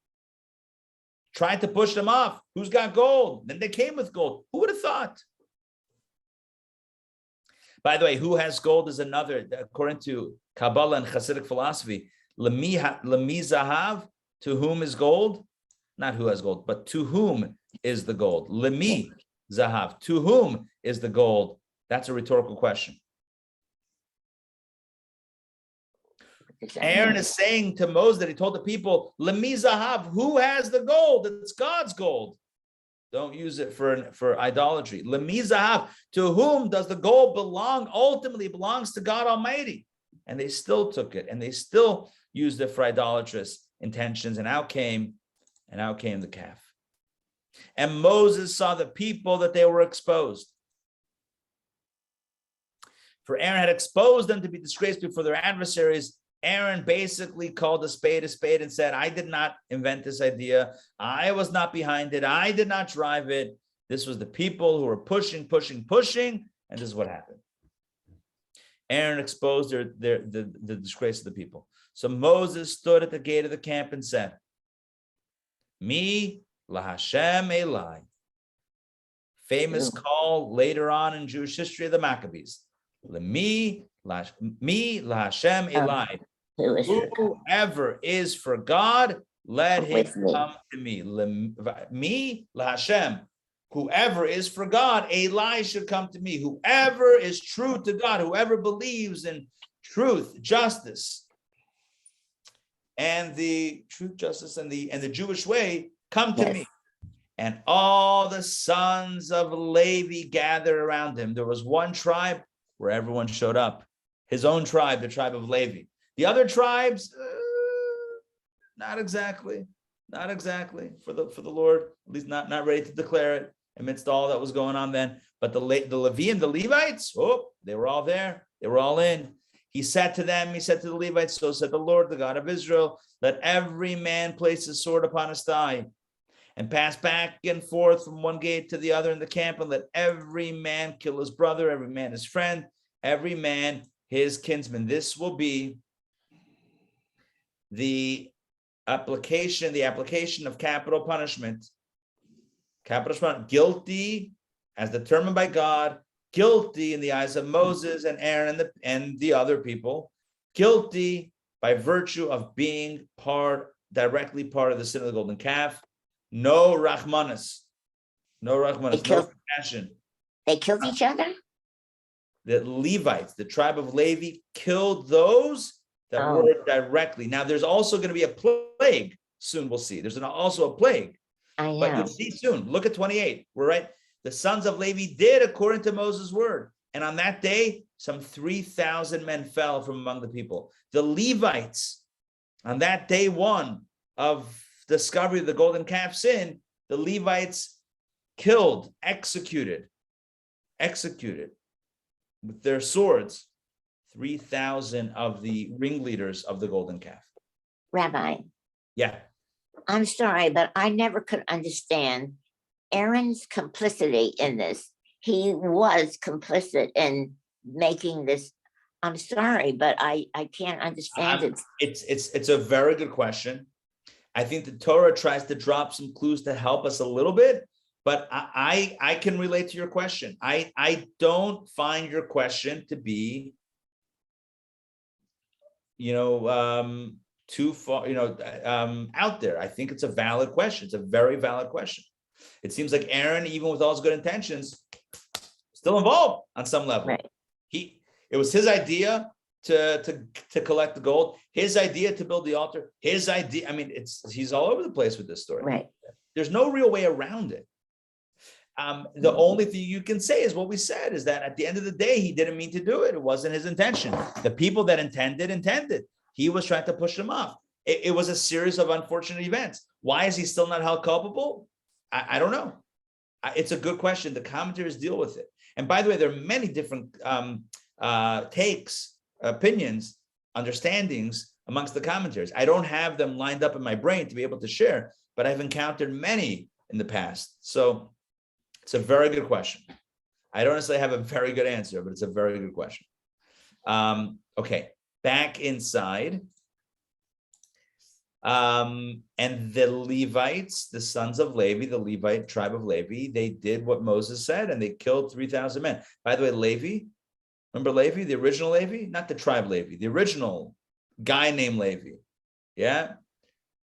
tried to push them off. Who's got gold? Then they came with gold. Who would have thought? By the way, who has gold is another, according to Kabbalah and Hasidic philosophy, Lemi zahav, to whom is gold? Not who has gold, but to whom is the gold? Lemi zahav, to whom is the gold? That's a rhetorical question. Aaron is saying to Moses that he told the people, Lemi zahav, who has the gold? It's God's gold. Don't use it for idolatry. Lemi zahav, to whom does the gold belong? Ultimately, it belongs to God Almighty. And they still took it, and they still used it for idolatrous intentions, and out came the calf. And Moses saw the people that they were exposed. For Aaron had exposed them to be disgraced before their adversaries. Aaron basically called a spade and said, I did not invent this idea. I was not behind it. I did not drive it. This was the people who were pushing, and this is what happened. Aaron exposed the disgrace of the people. So Moses stood at the gate of the camp and said, Mi laHashem Eli. Famous call later on in Jewish history of the Maccabees. Mi laHashem Eli. Whoever is for God, let him come to me. Me laHashem. Whoever is for God, Eli should come to me. Whoever is true to God, whoever believes in truth, justice, and the truth, justice, and the Jewish way, come to me. And all the sons of Levi gathered around him. There was one tribe where everyone showed up. His own tribe, the tribe of Levi. The other tribes, not exactly for the Lord, at least not ready to declare it amidst all that was going on then. But the Levi and the Levites, they were all there. They were all in. He said to the Levites, so said the Lord, the God of Israel, let every man place his sword upon his thigh and pass back and forth from one gate to the other in the camp, and let every man kill his brother, every man his friend, every man his kinsman. This will be the application of capital punishment. Guilty as determined by God, guilty in the eyes of Moses and Aaron and the other people, guilty by virtue of being directly part of the sin of the golden calf. No rachmanis, no compassion. They killed each other? The Levites, the tribe of Levi, killed those that word directly. Now, there's also going to be a plague soon. We'll see. There's also a plague. I know. But you'll see soon. Look at 28. We're right. The sons of Levi did according to Moses' word. And on that day, some 3,000 men fell from among the people. The Levites, on that day one of discovery of the golden calf sin, the Levites killed, executed with their swords, 3,000 of the ringleaders of the golden calf. Rabbi, Yeah. I'm sorry, but I never could understand Aaron's complicity in this. He was complicit in making this. I'm sorry, but I can't understand it. It's a very good question. I think the Torah tries to drop some clues to help us a little bit, but I can relate to your question. I don't find your question to be, too far, out there. I think it's a valid question. It's a very valid question. It seems like Aaron, even with all his good intentions, still involved on some level. Right. It was his idea to collect the gold, his idea to build the altar, his idea. I mean, he's all over the place with this story. Right. There's no real way around it. The only thing you can say is what we said, is that at the end of the day, he didn't mean to do it. It wasn't his intention. The people that intended. He was trying to push them off. It was a series of unfortunate events. Why is he still not held culpable? I don't know. It's a good question. The commentators deal with it. And by the way, there are many different takes, opinions, understandings amongst the commentators. I don't have them lined up in my brain to be able to share, but I've encountered many in the past. So it's a very good question. I don't necessarily have a very good answer, but it's a very good question. Okay, back inside. And the Levites, the sons of Levi, the Levite tribe of Levi, they did what Moses said, and they killed 3,000 men. By the way, Levi, remember Levi, the original Levi? Not the tribe Levi, the original guy named Levi. Yeah?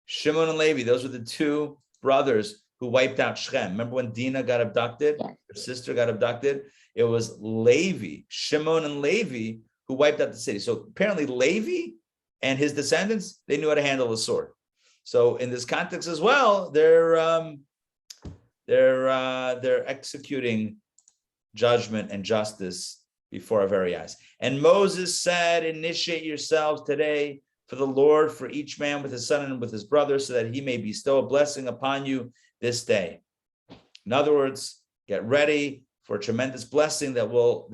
Shimon and Levi, those were the two brothers who wiped out Shechem. Remember when Dinah got abducted? Yeah. Her sister got abducted? It was Levi, Shimon and Levi, who wiped out the city. So apparently Levi and his descendants, they knew how to handle a sword. So in this context as well, they're executing judgment and justice before our very eyes. And Moses said, initiate yourselves today for the Lord, for each man with his son and with his brother, so that he may bestow a blessing upon you this day. In other words, get ready for a tremendous blessing that will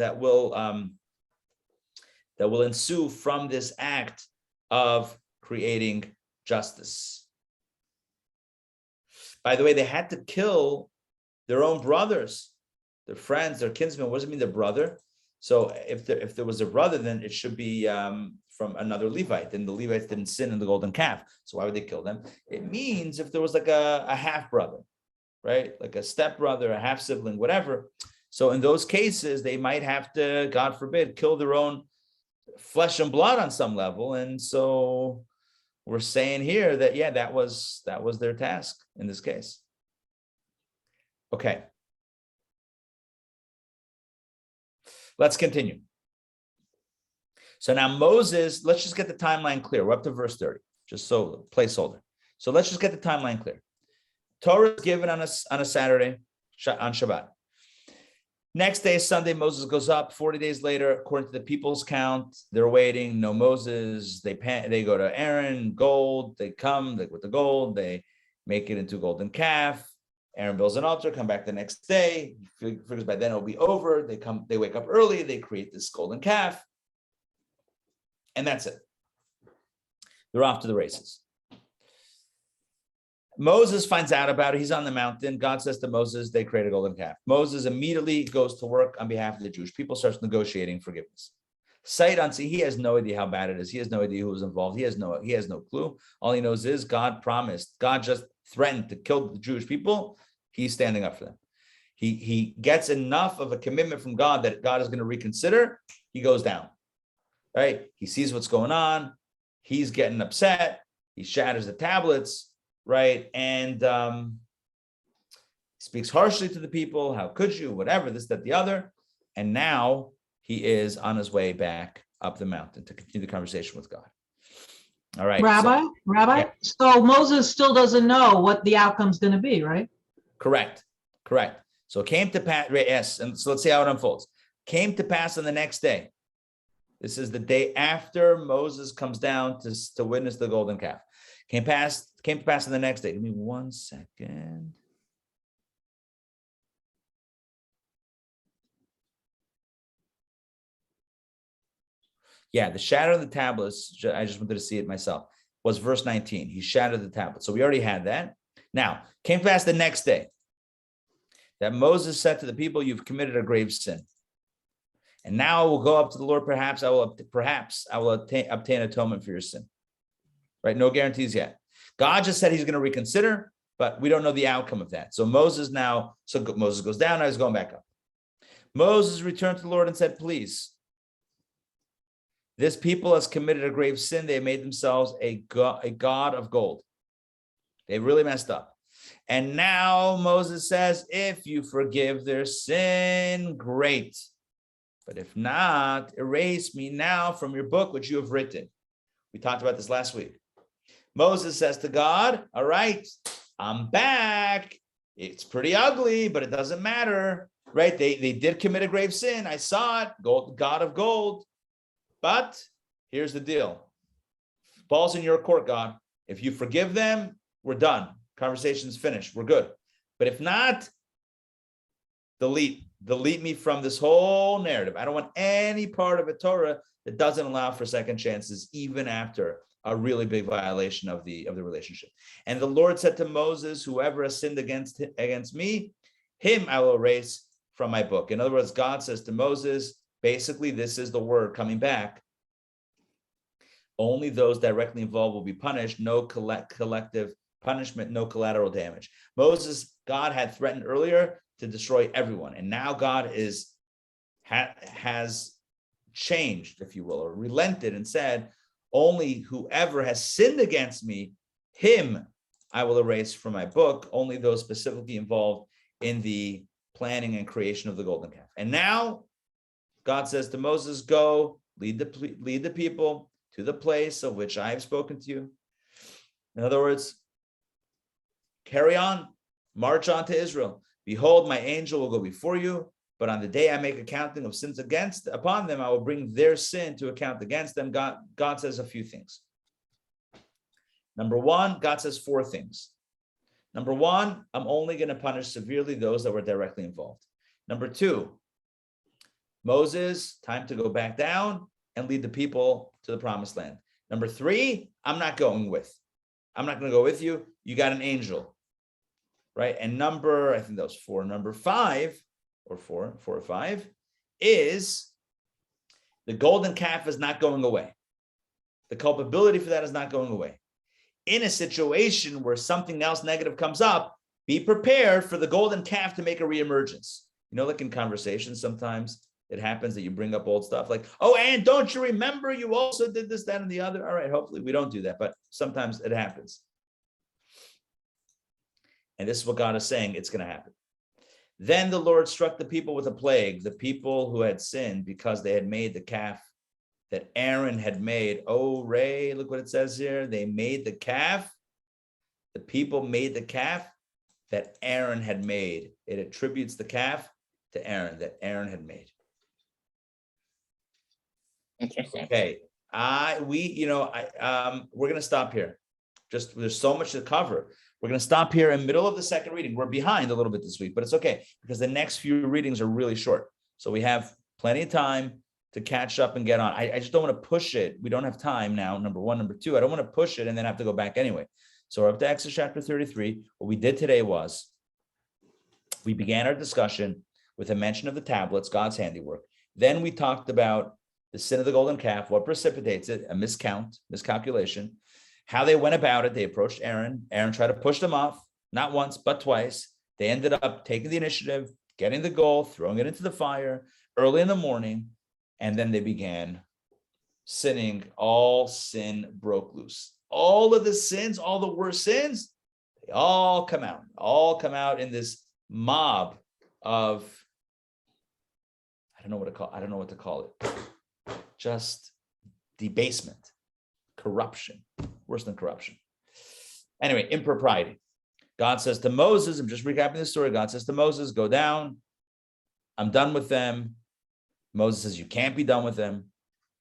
ensue from this act of creating justice. By the way, they had to kill their own brothers, their friends, their kinsmen. What does it mean, their brother? So if there was a brother, then it should be from another Levite. Then the Levites didn't sin in the golden calf. So why would they kill them? It means if there was like a half brother, right? Like a step brother, a half sibling, whatever. So in those cases, they might have to, God forbid, kill their own flesh and blood on some level. And so we're saying here that, yeah, that was their task in this case. Okay. Let's continue. So now Moses, let's just get the timeline clear. We're up to verse 30, just so placeholder. So let's just get the timeline clear. Torah is given on a Saturday, on Shabbat. Next day, Sunday, Moses goes up. 40 days later, according to the people's count, they're waiting. No Moses. They go to Aaron, gold. They come with the gold. They make it into a golden calf. Aaron builds an altar. Come back the next day. Figures by then it'll be over. They wake up early. They create this golden calf, and that's it. They're off to the races. Moses finds out about it. He's on the mountain. God says to Moses, they create a golden calf. Moses immediately goes to work on behalf of the Jewish people, starts negotiating forgiveness. Sight unseen, he has no idea how bad it is. He has no idea who was involved. He has no clue. All he knows is God promised. God just threatened to kill the Jewish people. He's standing up for them. He gets enough of a commitment from God that God is going to reconsider. He goes down, right? He sees what's going on. He's getting upset. He shatters the tablets. Right, and speaks harshly to the people. How could you? Whatever, this, that, the other. And now he is on his way back up the mountain to continue the conversation with God. All right. Rabbi, Yeah. so Moses still doesn't know what the outcome's going to be, right? Correct. So it came to pass, yes, and so let's see how it unfolds. Came to pass on the next day. This is the day after Moses comes down to witness the golden calf. Came to pass on the next day. Give me 1 second. Yeah, the shadow of the tablets, I just wanted to see it myself, was verse 19. He shattered the tablet. So we already had that. Now, came to pass the next day that Moses said to the people, you've committed a grave sin. And now I will go up to the Lord. Perhaps I will obtain atonement for your sin. Right? No guarantees yet. God just said he's going to reconsider, but we don't know the outcome of that. So Moses goes down. Now he's going back up. Moses returned to the Lord and said, please, this people has committed a grave sin. They made themselves a god of gold. They really messed up. And now Moses says, if you forgive their sin, great. But if not, erase me now from your book, which you have written. We talked about this last week. Moses says to God, all right, I'm back. It's pretty ugly, but it doesn't matter, right? They did commit a grave sin. I saw it, God of gold. But here's the deal. Ball's in your court, God. If you forgive them, we're done. Conversation's finished. We're good. But if not, delete me from this whole narrative. I don't want any part of a Torah that doesn't allow for second chances, even after a really big violation of the relationship. And the Lord said to Moses, whoever has sinned against me, him I will erase from my book. In other words, God says to Moses, basically, this is the word coming back. Only those directly involved will be punished. No collective punishment, no collateral damage. God had threatened earlier to destroy everyone. And now God has changed, if you will, or relented and said, only whoever has sinned against me, him I will erase from my book. Only those specifically involved in the planning and creation of the golden calf. And now God says to Moses, go lead the people to the place of which I have spoken to you. In other words, carry on, march on to Israel. Behold, my angel will go before you, but on the day I make accounting of sins upon them, I will bring their sin to account against them. God says a few things. Number one, God says 4 things. Number one, I'm only going to punish severely those that were directly involved. Number 2, Moses, time to go back down and lead the people to the promised land. Number 3, I'm not going to go with you. You got an angel. Right. And I think that was 4. Number 5 or 4 or 5 is the golden calf is not going away. The culpability for that is not going away. In a situation where something else negative comes up, be prepared for the golden calf to make a reemergence. You know, like in conversations, sometimes it happens that you bring up old stuff like, oh, and don't you remember you also did this, that, and the other? All right, hopefully we don't do that, but sometimes it happens. And this is what God is saying, it's going to happen. Then the Lord struck the people with a plague, the people who had sinned because they had made the calf that Aaron had made. Oh, Ray, look what it says here. They made the calf. The people made the calf that Aaron had made. It attributes the calf to Aaron, that Aaron had made. Interesting. Okay. We're going to stop here. There's so much to cover. We're going to stop here in the middle of the second reading. We're behind a little bit this week, but it's okay because the next few readings are really short. So we have plenty of time to catch up and get on. I just don't want to push it. We don't have time now, number 1. Number 2, I don't want to push it and then have to go back anyway. So we're up to Exodus chapter 33. What we did today was we began our discussion with a mention of the tablets, God's handiwork. Then we talked about the sin of the golden calf, what precipitates it, a miscalculation, how they went about it. They approached Aaron. Aaron tried to push them off, not once, but twice. They ended up taking the initiative, getting the goal, throwing it into the fire early in the morning, and then they began sinning. All sin broke loose. All of the sins, all the worst sins, they all come out in this mob of, I don't know what to call it. Just debasement. corruption. Worse than corruption. Anyway, impropriety. God says to Moses, I'm just recapping the story. God says to Moses, go down. I'm done with them. Moses says, you can't be done with them.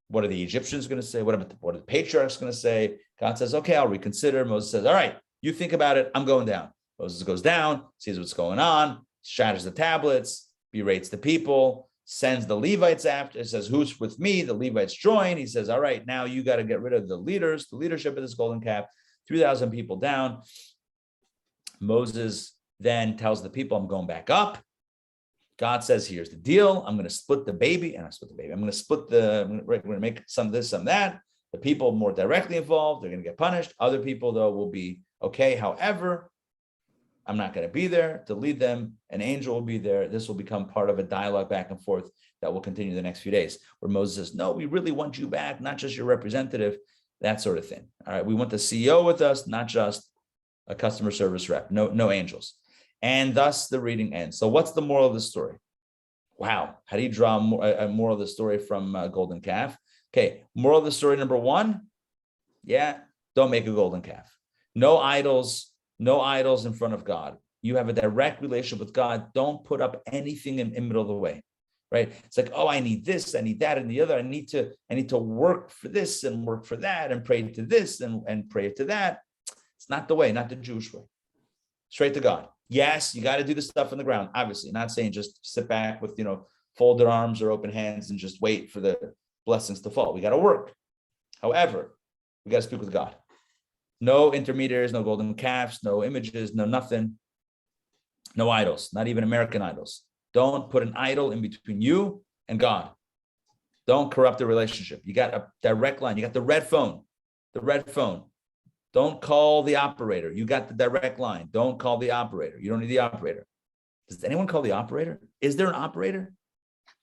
What are the Egyptians going to say? What are the patriarchs going to say? God says, okay, I'll reconsider. Moses says, all right, you think about it. I'm going down. Moses goes down, sees what's going on, shatters the tablets, berates the people, sends the Levites after. It says, who's with me? The Levites join. He says, all right, now you got to get rid of the leaders, the leadership of this golden calf, 3,000 people down. Moses then tells the people, I'm going back up. God says, here's the deal. I'm going to split the baby. And I split the baby. I'm going to make some of this, some of that. The people more directly involved, they're going to get punished. Other people, though, will be okay. However, I'm not going to be there to lead them. An angel will be there. This will become part of a dialogue back and forth that will continue the next few days, where Moses says, no, we really want you back, not just your representative, that sort of thing. All right, we want the CEO with us, not just a customer service rep, no angels. And thus the reading ends. So what's the moral of the story? Wow, how do you draw a moral of the story from golden calf? Okay, moral of the story number one, don't make a golden calf. No idols in front of God. You have a direct relationship with God. Don't put up anything in the middle of the way, right? It's like, oh, I need this, I need that, and the other. I need to work for this and work for that and pray to this and pray to that. It's not the way, not the Jewish way. Straight to God. Yes, you got to do the stuff on the ground. Obviously, not saying just sit back with, folded arms or open hands and just wait for the blessings to fall. We got to work. However, we got to speak with God. No intermediaries, no golden calves, no images, no nothing. No idols, not even American idols. Don't put an idol in between you and God. Don't corrupt the relationship. You got a direct line. You got the red phone. Don't call the operator. You got the direct line. Don't call the operator. You don't need the operator. Does anyone call the operator? Is there an operator?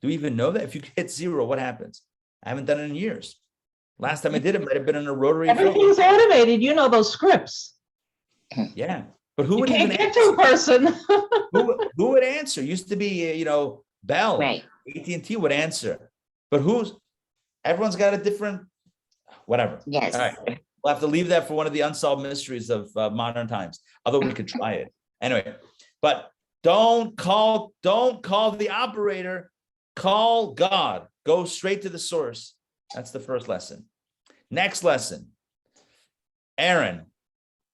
Do we even know that? If you hit 0, what happens? I haven't done it in years. Last time I did it might have been in a rotary phone. Everything's automated. Those scripts. Yeah. But who would you even can't get to a person? who would answer? Used to be, Bell, Right. AT&T would answer. But everyone's got a different, whatever. Yes. All right. We'll have to leave that for one of the unsolved mysteries of modern times, although we could try it. Anyway, but don't call the operator, call God. Go straight to the source. That's the first lesson. Next lesson, Aaron,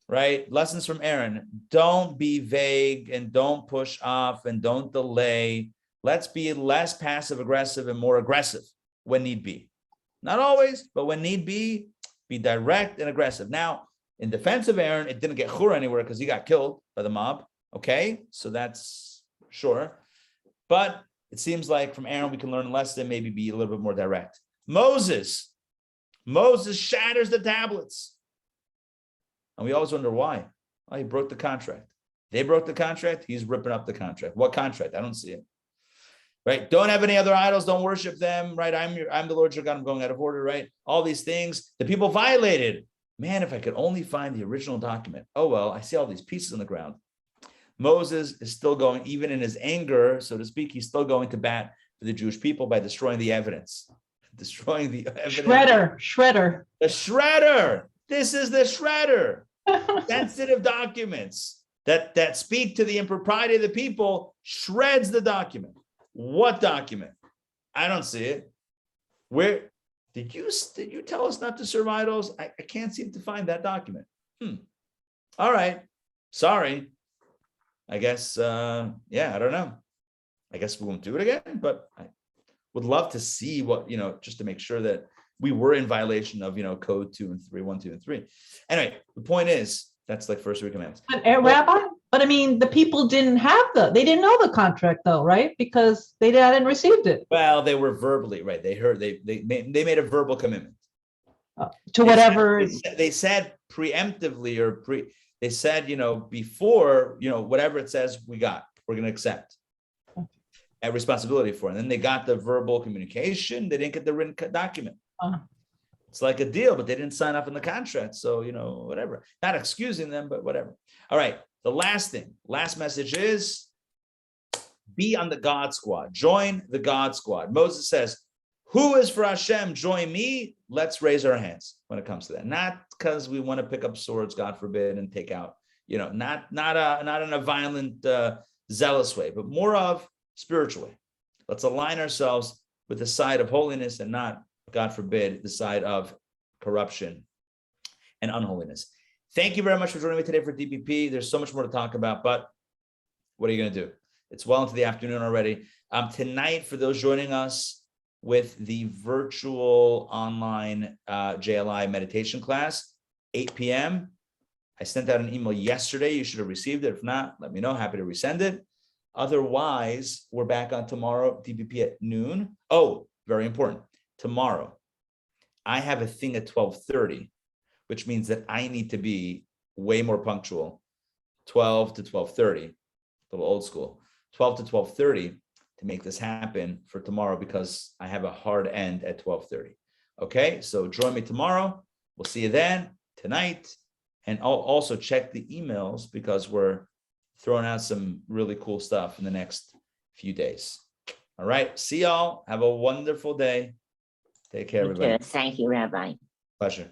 right? Lessons from Aaron. Don't be vague and don't push off and don't delay. Let's be less passive aggressive and more aggressive when need be. Not always, but when need be direct and aggressive. Now, in defense of Aaron, it didn't get Hur anywhere because he got killed by the mob. Okay, so that's sure. But it seems like from Aaron, we can learn a lesson, maybe be a little bit more direct. Moses shatters the tablets. And we always wonder why. Oh, he broke the contract. They broke the contract. He's ripping up the contract. What contract? I don't see it. Right? Don't have any other idols. Don't worship them. Right? I'm the Lord your God. I'm going out of order. Right? All these things the people violated. Man, if I could only find the original document. Oh, well, I see all these pieces on the ground. Moses is still going, even in his anger, so to speak, he's still going to bat for the Jewish people by destroying the evidence. Destroying the evidence. Shredder. The shredder. This is the shredder. Sensitive documents that speak to the impropriety of the people shreds the document. What document? I don't see it. Where did you tell us not to serve idols? I can't seem to find that document. All right. Sorry. I guess, I don't know. I guess we won't do it again, but I would love to see what, just to make sure that we were in violation of, code 2 and 3, 1, 2, and 3. Anyway, the point is, that's like first 3 commandments. But Rabbi, the people didn't didn't know the contract though, right? Because they hadn't received it. Well, they were verbally, right. They heard, they made a verbal commitment. To whatever. They said preemptively they said, before, whatever it says we're going to accept a responsibility for it. And then they got the verbal communication. They didn't get the written document. It's like a deal, but they didn't sign up in the contract. So, whatever. Not excusing them, but whatever. All right. The last message is be on the God squad. Join the God squad. Moses says, Who is for Hashem? Join me. Let's raise our hands when it comes to that. Not because we want to pick up swords, God forbid, and take out, not in a violent, zealous way, but more of spiritual way. Let's align ourselves with the side of holiness and not, God forbid, the side of corruption and unholiness. Thank you very much for joining me today for DPP. There's so much more to talk about, but what are you going to do? It's well into the afternoon already. Tonight, for those joining us with the virtual online JLI meditation class, 8 p.m. I sent out an email yesterday. You should have received it. If not, let me know. Happy to resend it. Otherwise, we're back on tomorrow, DPP at noon. Oh, very important. Tomorrow, I have a thing at 12:30, which means that I need to be way more punctual, 12 to 12:30, a little old school, 12 to 12:30 to make this happen for tomorrow because I have a hard end at 12:30. Okay, so join me tomorrow. We'll see you then, tonight. And I'll also check the emails because we're throwing out some really cool stuff in the next few days. All right, see y'all. Have a wonderful day. Take care, everybody. Thank you, Rabbi. Pleasure.